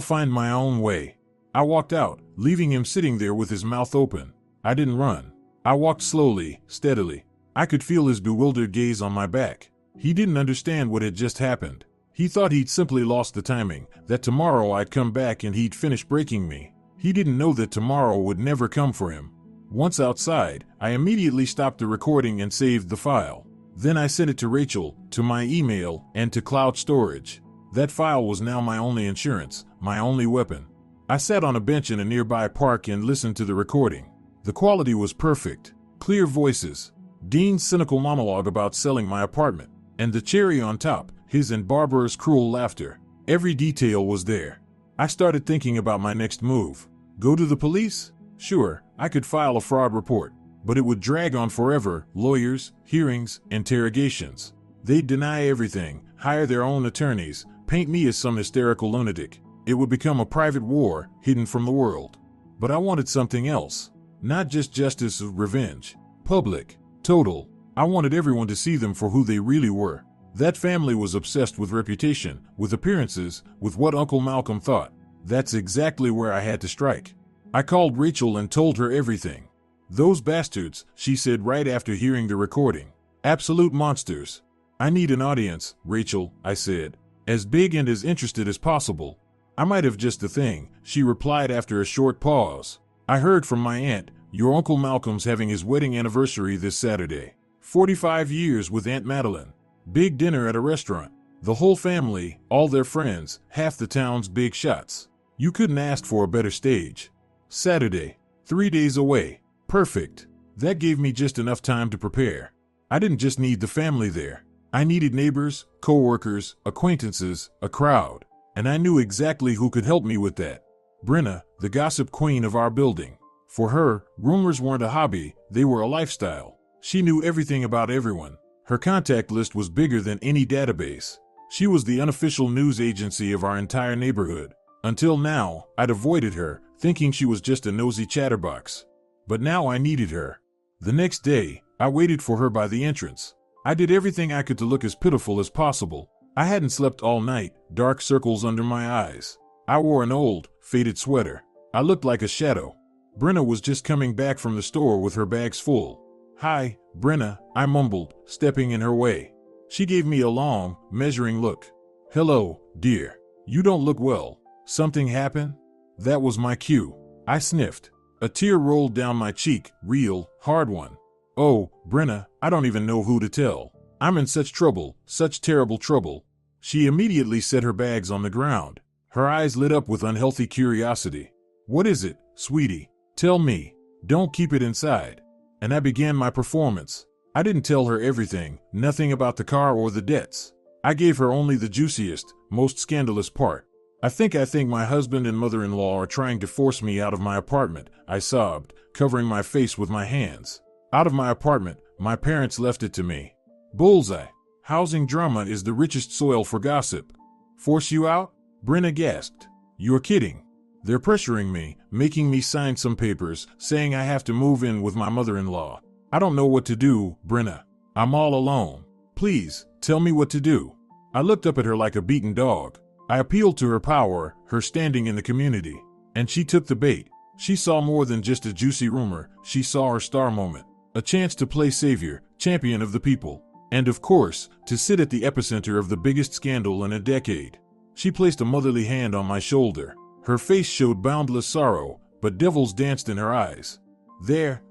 find my own way. I walked out, leaving him sitting there with his mouth open. I didn't run. I walked slowly, steadily. I could feel his bewildered gaze on my back. He didn't understand what had just happened. He thought he'd simply lost the timing, that tomorrow I'd come back and he'd finish breaking me. He didn't know that tomorrow would never come for him. Once outside, I immediately stopped the recording and saved the file. Then I sent it to Rachel, to my email, and to cloud storage. That file was now my only insurance, my only weapon. I sat on a bench in a nearby park and listened to the recording. The quality was perfect. Clear voices. Dean's cynical monologue about selling my apartment. And the cherry on top, his and Barbara's cruel laughter. Every detail was there. I started thinking about my next move. Go to the police? Sure, I could file a fraud report. But it would drag on forever. Lawyers, hearings, interrogations. They'd deny everything, hire their own attorneys, paint me as some hysterical lunatic. It would become a private war, hidden from the world. But I wanted something else. Not just justice or revenge. Public. Total. I wanted everyone to see them for who they really were. That family was obsessed with reputation, with appearances, with what Uncle Malcolm thought. That's exactly where I had to strike. I called Rachel and told her everything. Those bastards, she said right after hearing the recording. Absolute monsters. I need an audience, Rachel, I said. As big and as interested as possible. I might have just the thing, she replied after a short pause. I heard from my aunt, your Uncle Malcolm's having his wedding anniversary this Saturday. 45 years with Aunt Madeline. Big dinner at a restaurant. The whole family, all their friends, half the town's big shots. You couldn't ask for a better stage. Saturday. 3 days away. Perfect. That gave me just enough time to prepare. I didn't just need the family there. I needed neighbors, co-workers, acquaintances, a crowd. And I knew exactly who could help me with that. Brenna, the gossip queen of our building. For her, rumors weren't a hobby, they were a lifestyle. She knew everything about everyone. Her contact list was bigger than any database. She was the unofficial news agency of our entire neighborhood. Until now, I'd avoided her, thinking she was just a nosy chatterbox. But now I needed her. The next day, I waited for her by the entrance. I did everything I could to look as pitiful as possible. I hadn't slept all night, dark circles under my eyes. I wore an old, faded sweater. I looked like a shadow. Brenna was just coming back from the store with her bags full. Hi, Brenna, I mumbled, stepping in her way. She gave me a long, measuring look. Hello, dear. You don't look well. Something happened? That was my cue. I sniffed. A tear rolled down my cheek, real, hard one. Oh, Brenna, I don't even know who to tell. I'm in such trouble, such terrible trouble. She immediately set her bags on the ground. Her eyes lit up with unhealthy curiosity. What is it, sweetie? Tell me. Don't keep it inside. And I began my performance. I didn't tell her everything, nothing about the car or the debts. I gave her only the juiciest, most scandalous part. I think my husband and mother-in-law are trying to force me out of my apartment, I sobbed, covering my face with my hands. Out of my apartment, my parents left it to me. Bullseye. Housing drama is the richest soil for gossip. Force you out? Brenna gasped. You're kidding. They're pressuring me, making me sign some papers, saying I have to move in with my mother-in-law. I don't know what to do, Brenna. I'm all alone. Please, tell me what to do. I looked up at her like a beaten dog. I appealed to her power, her standing in the community. And she took the bait. She saw more than just a juicy rumor, she saw her star moment. A chance to play savior, champion of the people. And of course, to sit at the epicenter of the biggest scandal in a decade. She placed a motherly hand on my shoulder. Her face showed boundless sorrow, but devils danced in her eyes. There,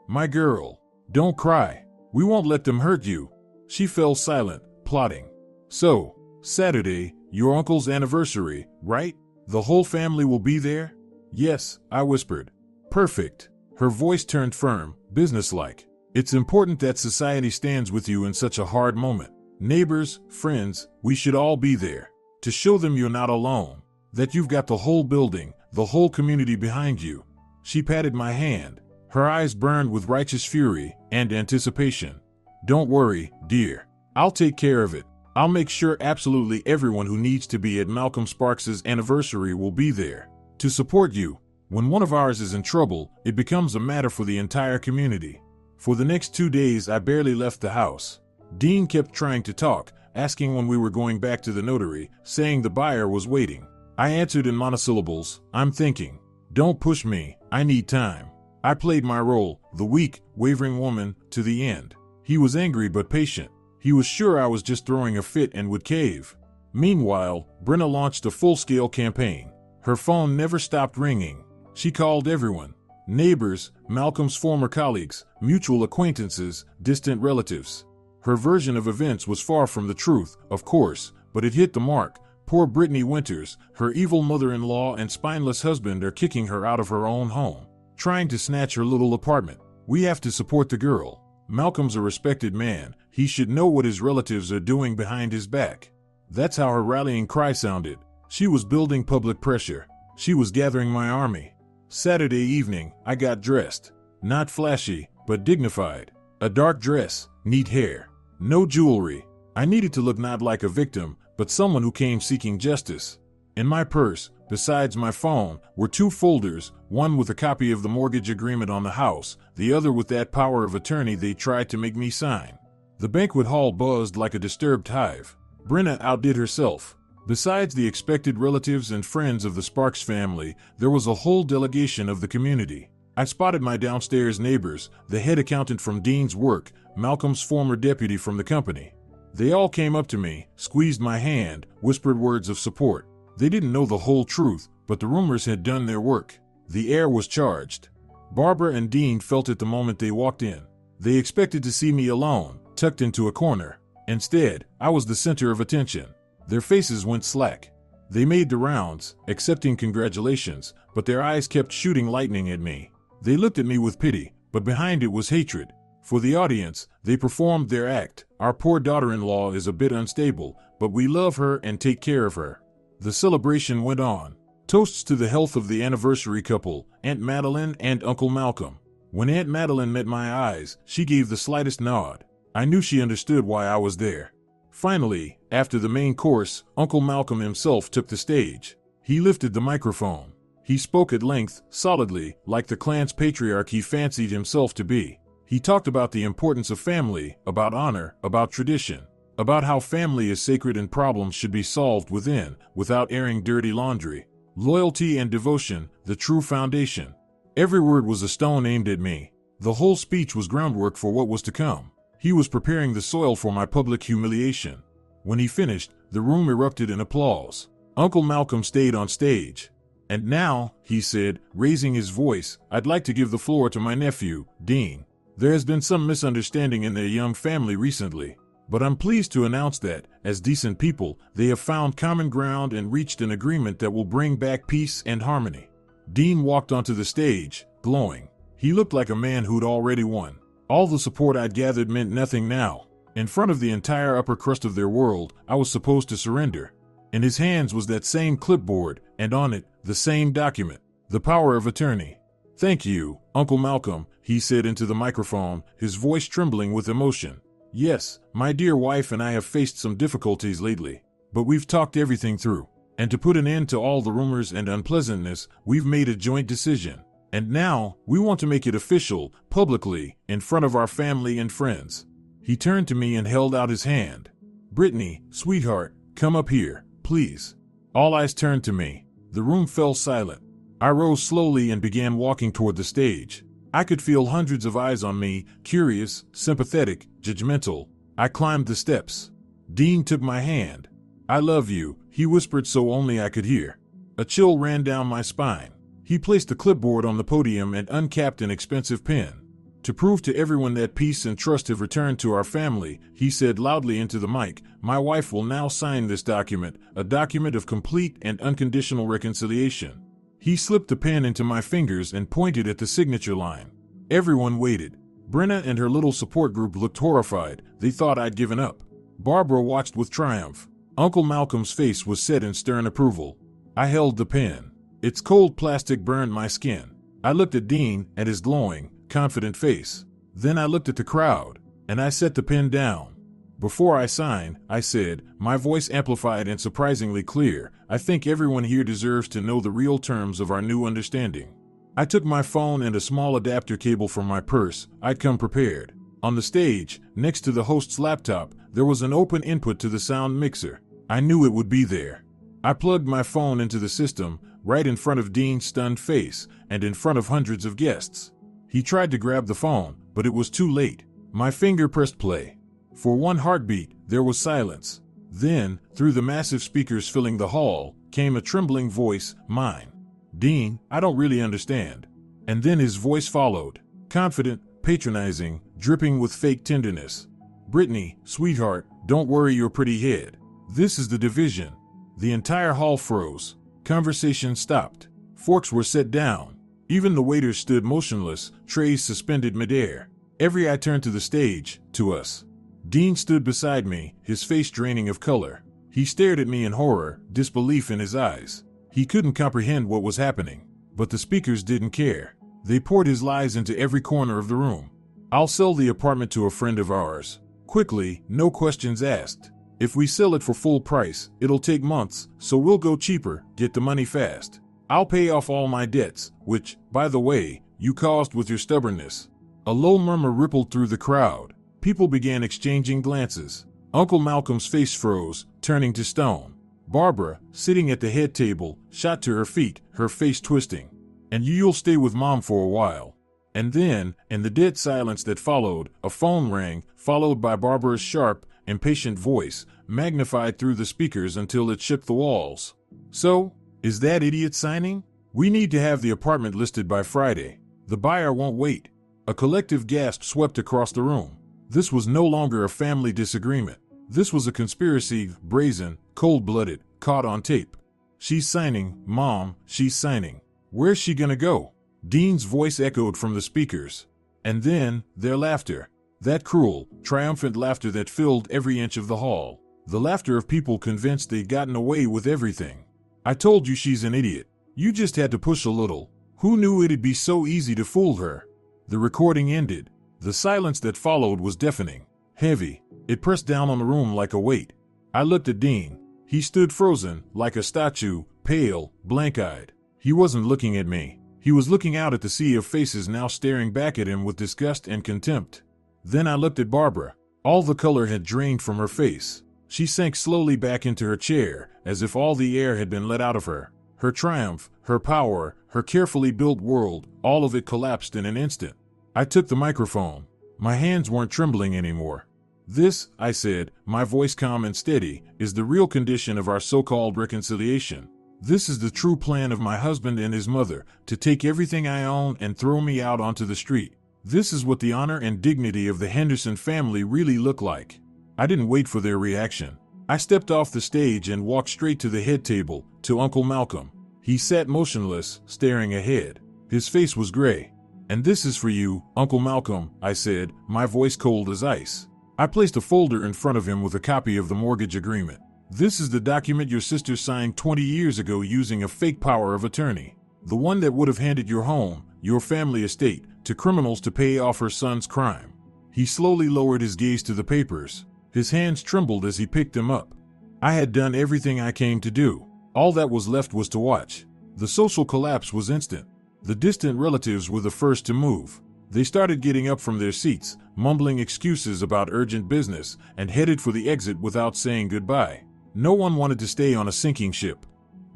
my girl. Don't cry. We won't let them hurt you. She fell silent, plotting. So, Saturday, your uncle's anniversary, right? The whole family will be there? Yes, I whispered. Perfect. Her voice turned firm, businesslike. It's important that society stands with you in such a hard moment. Neighbors, friends, we should all be there. To show them you're not alone. That you've got the whole building, the whole community behind you. She patted my hand. Her eyes burned with righteous fury and anticipation. Don't worry, dear. I'll take care of it. I'll make sure absolutely everyone who needs to be at Malcolm Sparks' anniversary will be there to support you. When one of ours is in trouble, it becomes a matter for the entire community. For the next 2 days, I barely left the house. Dean kept trying to talk, asking when we were going back to the notary, saying the buyer was waiting. I answered in monosyllables, I'm thinking. Don't push me, I need time. I played my role, the weak, wavering woman, to the end. He was angry but patient. He was sure I was just throwing a fit and would cave. Meanwhile, Brenna launched a full-scale campaign. Her phone never stopped ringing. She called everyone. Neighbors, Malcolm's former colleagues, mutual acquaintances, distant relatives. Her version of events was far from the truth, of course, but it hit the mark. Poor Brittany Winters, her evil mother-in-law and spineless husband are kicking her out of her own home, trying to snatch her little apartment. We have to support the girl. Malcolm's a respected man. He should know what his relatives are doing behind his back. That's how her rallying cry sounded. She was building public pressure. She was gathering my army. Saturday evening, I got dressed. Not flashy, but dignified. A dark dress, neat hair. No jewelry. I needed to look not like a victim, but someone who came seeking justice. In my purse, besides my phone, were 2 folders, one with a copy of the mortgage agreement on the house, the other with that power of attorney they tried to make me sign. The banquet hall buzzed like a disturbed hive. Brenna outdid herself. Besides the expected relatives and friends of the Sparks family, there was a whole delegation of the community. I spotted my downstairs neighbors, the head accountant from Dean's work, Malcolm's former deputy from the company. They all came up to me, squeezed my hand, whispered words of support. They didn't know the whole truth, but the rumors had done their work. The air was charged. Barbara and Dean felt it the moment they walked in. They expected to see me alone, tucked into a corner. Instead, I was the center of attention. Their faces went slack. They made the rounds, accepting congratulations, but their eyes kept shooting lightning at me. They looked at me with pity, but behind it was hatred. For the audience, they performed their act. Our poor daughter-in-law is a bit unstable, but we love her and take care of her. The celebration went on. Toasts to the health of the anniversary couple, Aunt Madeline and Uncle Malcolm. When Aunt Madeline met my eyes, she gave the slightest nod. I knew she understood why I was there. Finally, after the main course, Uncle Malcolm himself took the stage. He lifted the microphone. He spoke at length, solidly, like the clan's patriarch he fancied himself to be. He talked about the importance of family, about honor, about tradition, about how family is sacred and problems should be solved within, without airing dirty laundry. Loyalty and devotion, the true foundation. Every word was a stone aimed at me. The whole speech was groundwork for what was to come. He was preparing the soil for my public humiliation. When he finished, the room erupted in applause. Uncle Malcolm stayed on stage. And now, he said, raising his voice, I'd like to give the floor to my nephew, Dean. There has been some misunderstanding in their young family recently, but I'm pleased to announce that, as decent people, they have found common ground and reached an agreement that will bring back peace and harmony. Dean walked onto the stage, glowing. He looked like a man who'd already won. All the support I'd gathered meant nothing now. In front of the entire upper crust of their world, I was supposed to surrender. In his hands was that same clipboard, and on it, the same document, the power of attorney. Thank you, Uncle Malcolm, he said into the microphone, his voice trembling with emotion. Yes, my dear wife and I have faced some difficulties lately, but we've talked everything through. And to put an end to all the rumors and unpleasantness, we've made a joint decision. And now, we want to make it official, publicly, in front of our family and friends. He turned to me and held out his hand. Brittany, sweetheart, come up here, please. All eyes turned to me. The room fell silent. I rose slowly and began walking toward the stage. I could feel hundreds of eyes on me, curious, sympathetic, judgmental. I climbed the steps. Dean took my hand. I love you, he whispered so only I could hear. A chill ran down my spine. He placed the clipboard on the podium and uncapped an expensive pen. To prove to everyone that peace and trust have returned to our family, he said loudly into the mic, my wife will now sign this document, a document of complete and unconditional reconciliation. He slipped the pen into my fingers and pointed at the signature line. Everyone waited. Brenna and her little support group looked horrified. They thought I'd given up. Barbara watched with triumph. Uncle Malcolm's face was set in stern approval. I held the pen. Its cold plastic burned my skin. I looked at Dean and his glowing, confident face. Then I looked at the crowd, and I set the pen down. Before I sign, I said, my voice amplified and surprisingly clear, I think everyone here deserves to know the real terms of our new understanding. I took my phone and a small adapter cable from my purse. I'd come prepared. On the stage, next to the host's laptop, there was an open input to the sound mixer. I knew it would be there. I plugged my phone into the system, right in front of Dean's stunned face, and in front of hundreds of guests. He tried to grab the phone, but it was too late. My finger pressed play. For one heartbeat, there was silence. Then, through the massive speakers filling the hall, came a trembling voice, mine. Dean, I don't really understand. And then his voice followed, confident, patronizing, dripping with fake tenderness. Brittany, sweetheart, don't worry your pretty head. This is the division. The entire hall froze. Conversation stopped. Forks were set down. Even the waiters stood motionless, trays suspended midair. Every eye turned to the stage, to us. Dean stood beside me, his face draining of color. He stared at me in horror, disbelief in his eyes. He couldn't comprehend what was happening. But the speakers didn't care. They poured his lies into every corner of the room. I'll sell the apartment to a friend of ours. Quickly, no questions asked. If we sell it for full price, it'll take months, so we'll go cheaper, get the money fast. I'll pay off all my debts, which, by the way, you caused with your stubbornness. A low murmur rippled through the crowd. People began exchanging glances. Uncle Malcolm's face froze, turning to stone. Barbara, sitting at the head table, shot to her feet, her face twisting. And you'll stay with Mom for a while. And then, in the dead silence that followed, a phone rang, followed by Barbara's sharp, impatient voice, magnified through the speakers until it shook the walls. So, is that idiot signing? We need to have the apartment listed by Friday. The buyer won't wait. A collective gasp swept across the room. This was no longer a family disagreement. This was a conspiracy, brazen, cold-blooded, caught on tape. She's signing, Mom, she's signing. Where's she gonna go? Dean's voice echoed from the speakers. And then, their laughter. That cruel, triumphant laughter that filled every inch of the hall. The laughter of people convinced they'd gotten away with everything. I told you she's an idiot. You just had to push a little. Who knew it'd be so easy to fool her? The recording ended. The silence that followed was deafening. Heavy. It pressed down on the room like a weight. I looked at Dean. He stood frozen, like a statue, pale, blank-eyed. He wasn't looking at me. He was looking out at the sea of faces now staring back at him with disgust and contempt. Then I looked at Barbara. All the color had drained from her face. She sank slowly back into her chair, as if all the air had been let out of her. Her triumph, her power, her carefully built world, all of it collapsed in an instant. I took the microphone. My hands weren't trembling anymore. This, I said, my voice calm and steady, is the real condition of our so-called reconciliation. This is the true plan of my husband and his mother, to take everything I own and throw me out onto the street. This is what the honor and dignity of the Henderson family really look like. I didn't wait for their reaction. I stepped off the stage and walked straight to the head table, to Uncle Malcolm. He sat motionless, staring ahead. His face was gray. And this is for you, Uncle Malcolm, I said, my voice cold as ice. I placed a folder in front of him with a copy of the mortgage agreement. This is the document your sister signed 20 years ago using a fake power of attorney. The one that would have handed your home, your family estate, to criminals to pay off her son's crime. He slowly lowered his gaze to the papers. His hands trembled as he picked them up. I had done everything I came to do. All that was left was to watch. The social collapse was instant. The distant relatives were the first to move. They started getting up from their seats, mumbling excuses about urgent business, and headed for the exit without saying goodbye. No one wanted to stay on a sinking ship.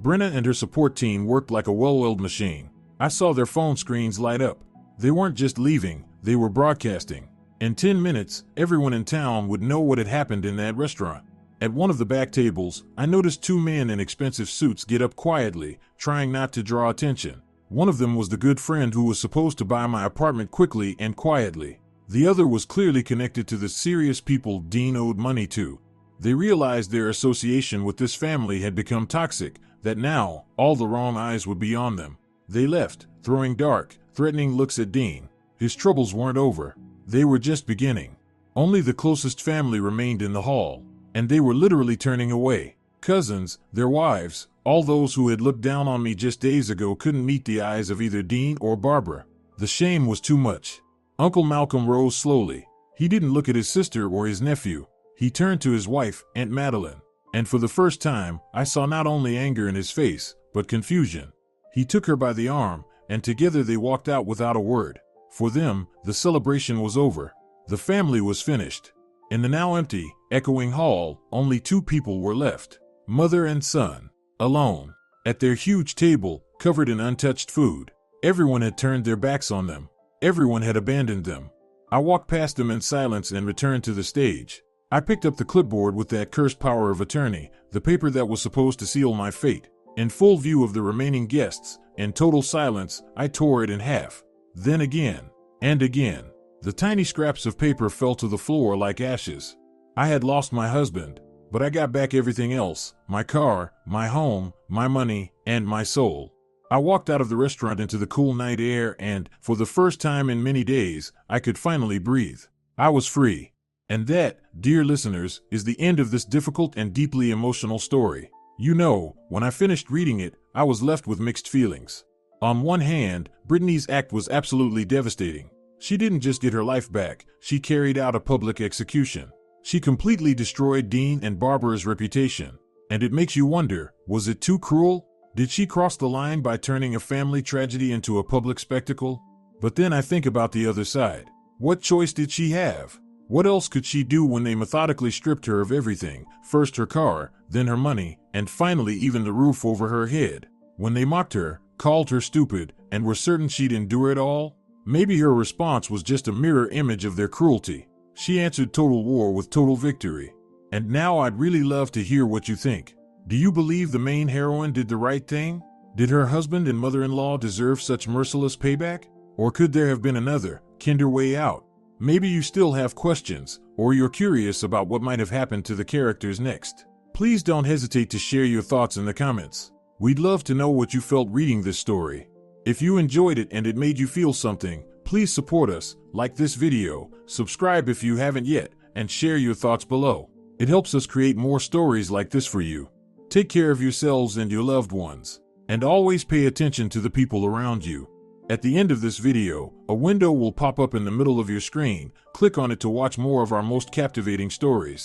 Brenna and her support team worked like a well-oiled machine. I saw their phone screens light up. They weren't just leaving, they were broadcasting. In 10 minutes, everyone in town would know what had happened in that restaurant. At one of the back tables, I noticed two men in expensive suits get up quietly, trying not to draw attention. One of them was the good friend who was supposed to buy my apartment quickly and quietly. The other was clearly connected to the serious people Dean owed money to. They realized their association with this family had become toxic, that now, all the wrong eyes would be on them. They left, throwing dark, threatening looks at Dean. His troubles weren't over. They were just beginning. Only the closest family remained in the hall, and they were literally turning away. Cousins, their wives, all those who had looked down on me just days ago couldn't meet the eyes of either Dean or Barbara. The shame was too much. Uncle Malcolm rose slowly. He didn't look at his sister or his nephew. He turned to his wife, Aunt Madeline, and for the first time, I saw not only anger in his face, but confusion. He took her by the arm, and together they walked out without a word. For them, the celebration was over. The family was finished. In the now empty, echoing hall, only two people were left. Mother and son, alone, at their huge table, covered in untouched food. Everyone had turned their backs on them. Everyone had abandoned them. I walked past them in silence and returned to the stage. I picked up the clipboard with that cursed power of attorney, the paper that was supposed to seal my fate. In full view of the remaining guests, in total silence, I tore it in half. Then again, and again. The tiny scraps of paper fell to the floor like ashes. I had lost my husband, but I got back everything else: my car, my home, my money, and my soul. I walked out of the restaurant into the cool night air and, for the first time in many days, I could finally breathe. I was free. And that, dear listeners, is the end of this difficult and deeply emotional story. You know, when I finished reading it, I was left with mixed feelings. On one hand, Brittany's act was absolutely devastating. She didn't just get her life back, she carried out a public execution. She completely destroyed Dean and Barbara's reputation. And it makes you wonder, was it too cruel? Did she cross the line by turning a family tragedy into a public spectacle? But then I think about the other side. What choice did she have? What else could she do when they methodically stripped her of everything, first her car, then her money, and finally even the roof over her head? When they mocked her, called her stupid, and were certain she'd endure it all? Maybe her response was just a mirror image of their cruelty. She answered total war with total victory. And now I'd really love to hear what you think. Do you believe the main heroine did the right thing? Did her husband and mother-in-law deserve such merciless payback? Or could there have been another, kinder way out? Maybe you still have questions, or you're curious about what might have happened to the characters next. Please don't hesitate to share your thoughts in the comments. We'd love to know what you felt reading this story. If you enjoyed it and it made you feel something, please support us, like this video, subscribe if you haven't yet, and share your thoughts below. It helps us create more stories like this for you. Take care of yourselves and your loved ones, and always pay attention to the people around you. At the end of this video, a window will pop up in the middle of your screen. Click on it to watch more of our most captivating stories.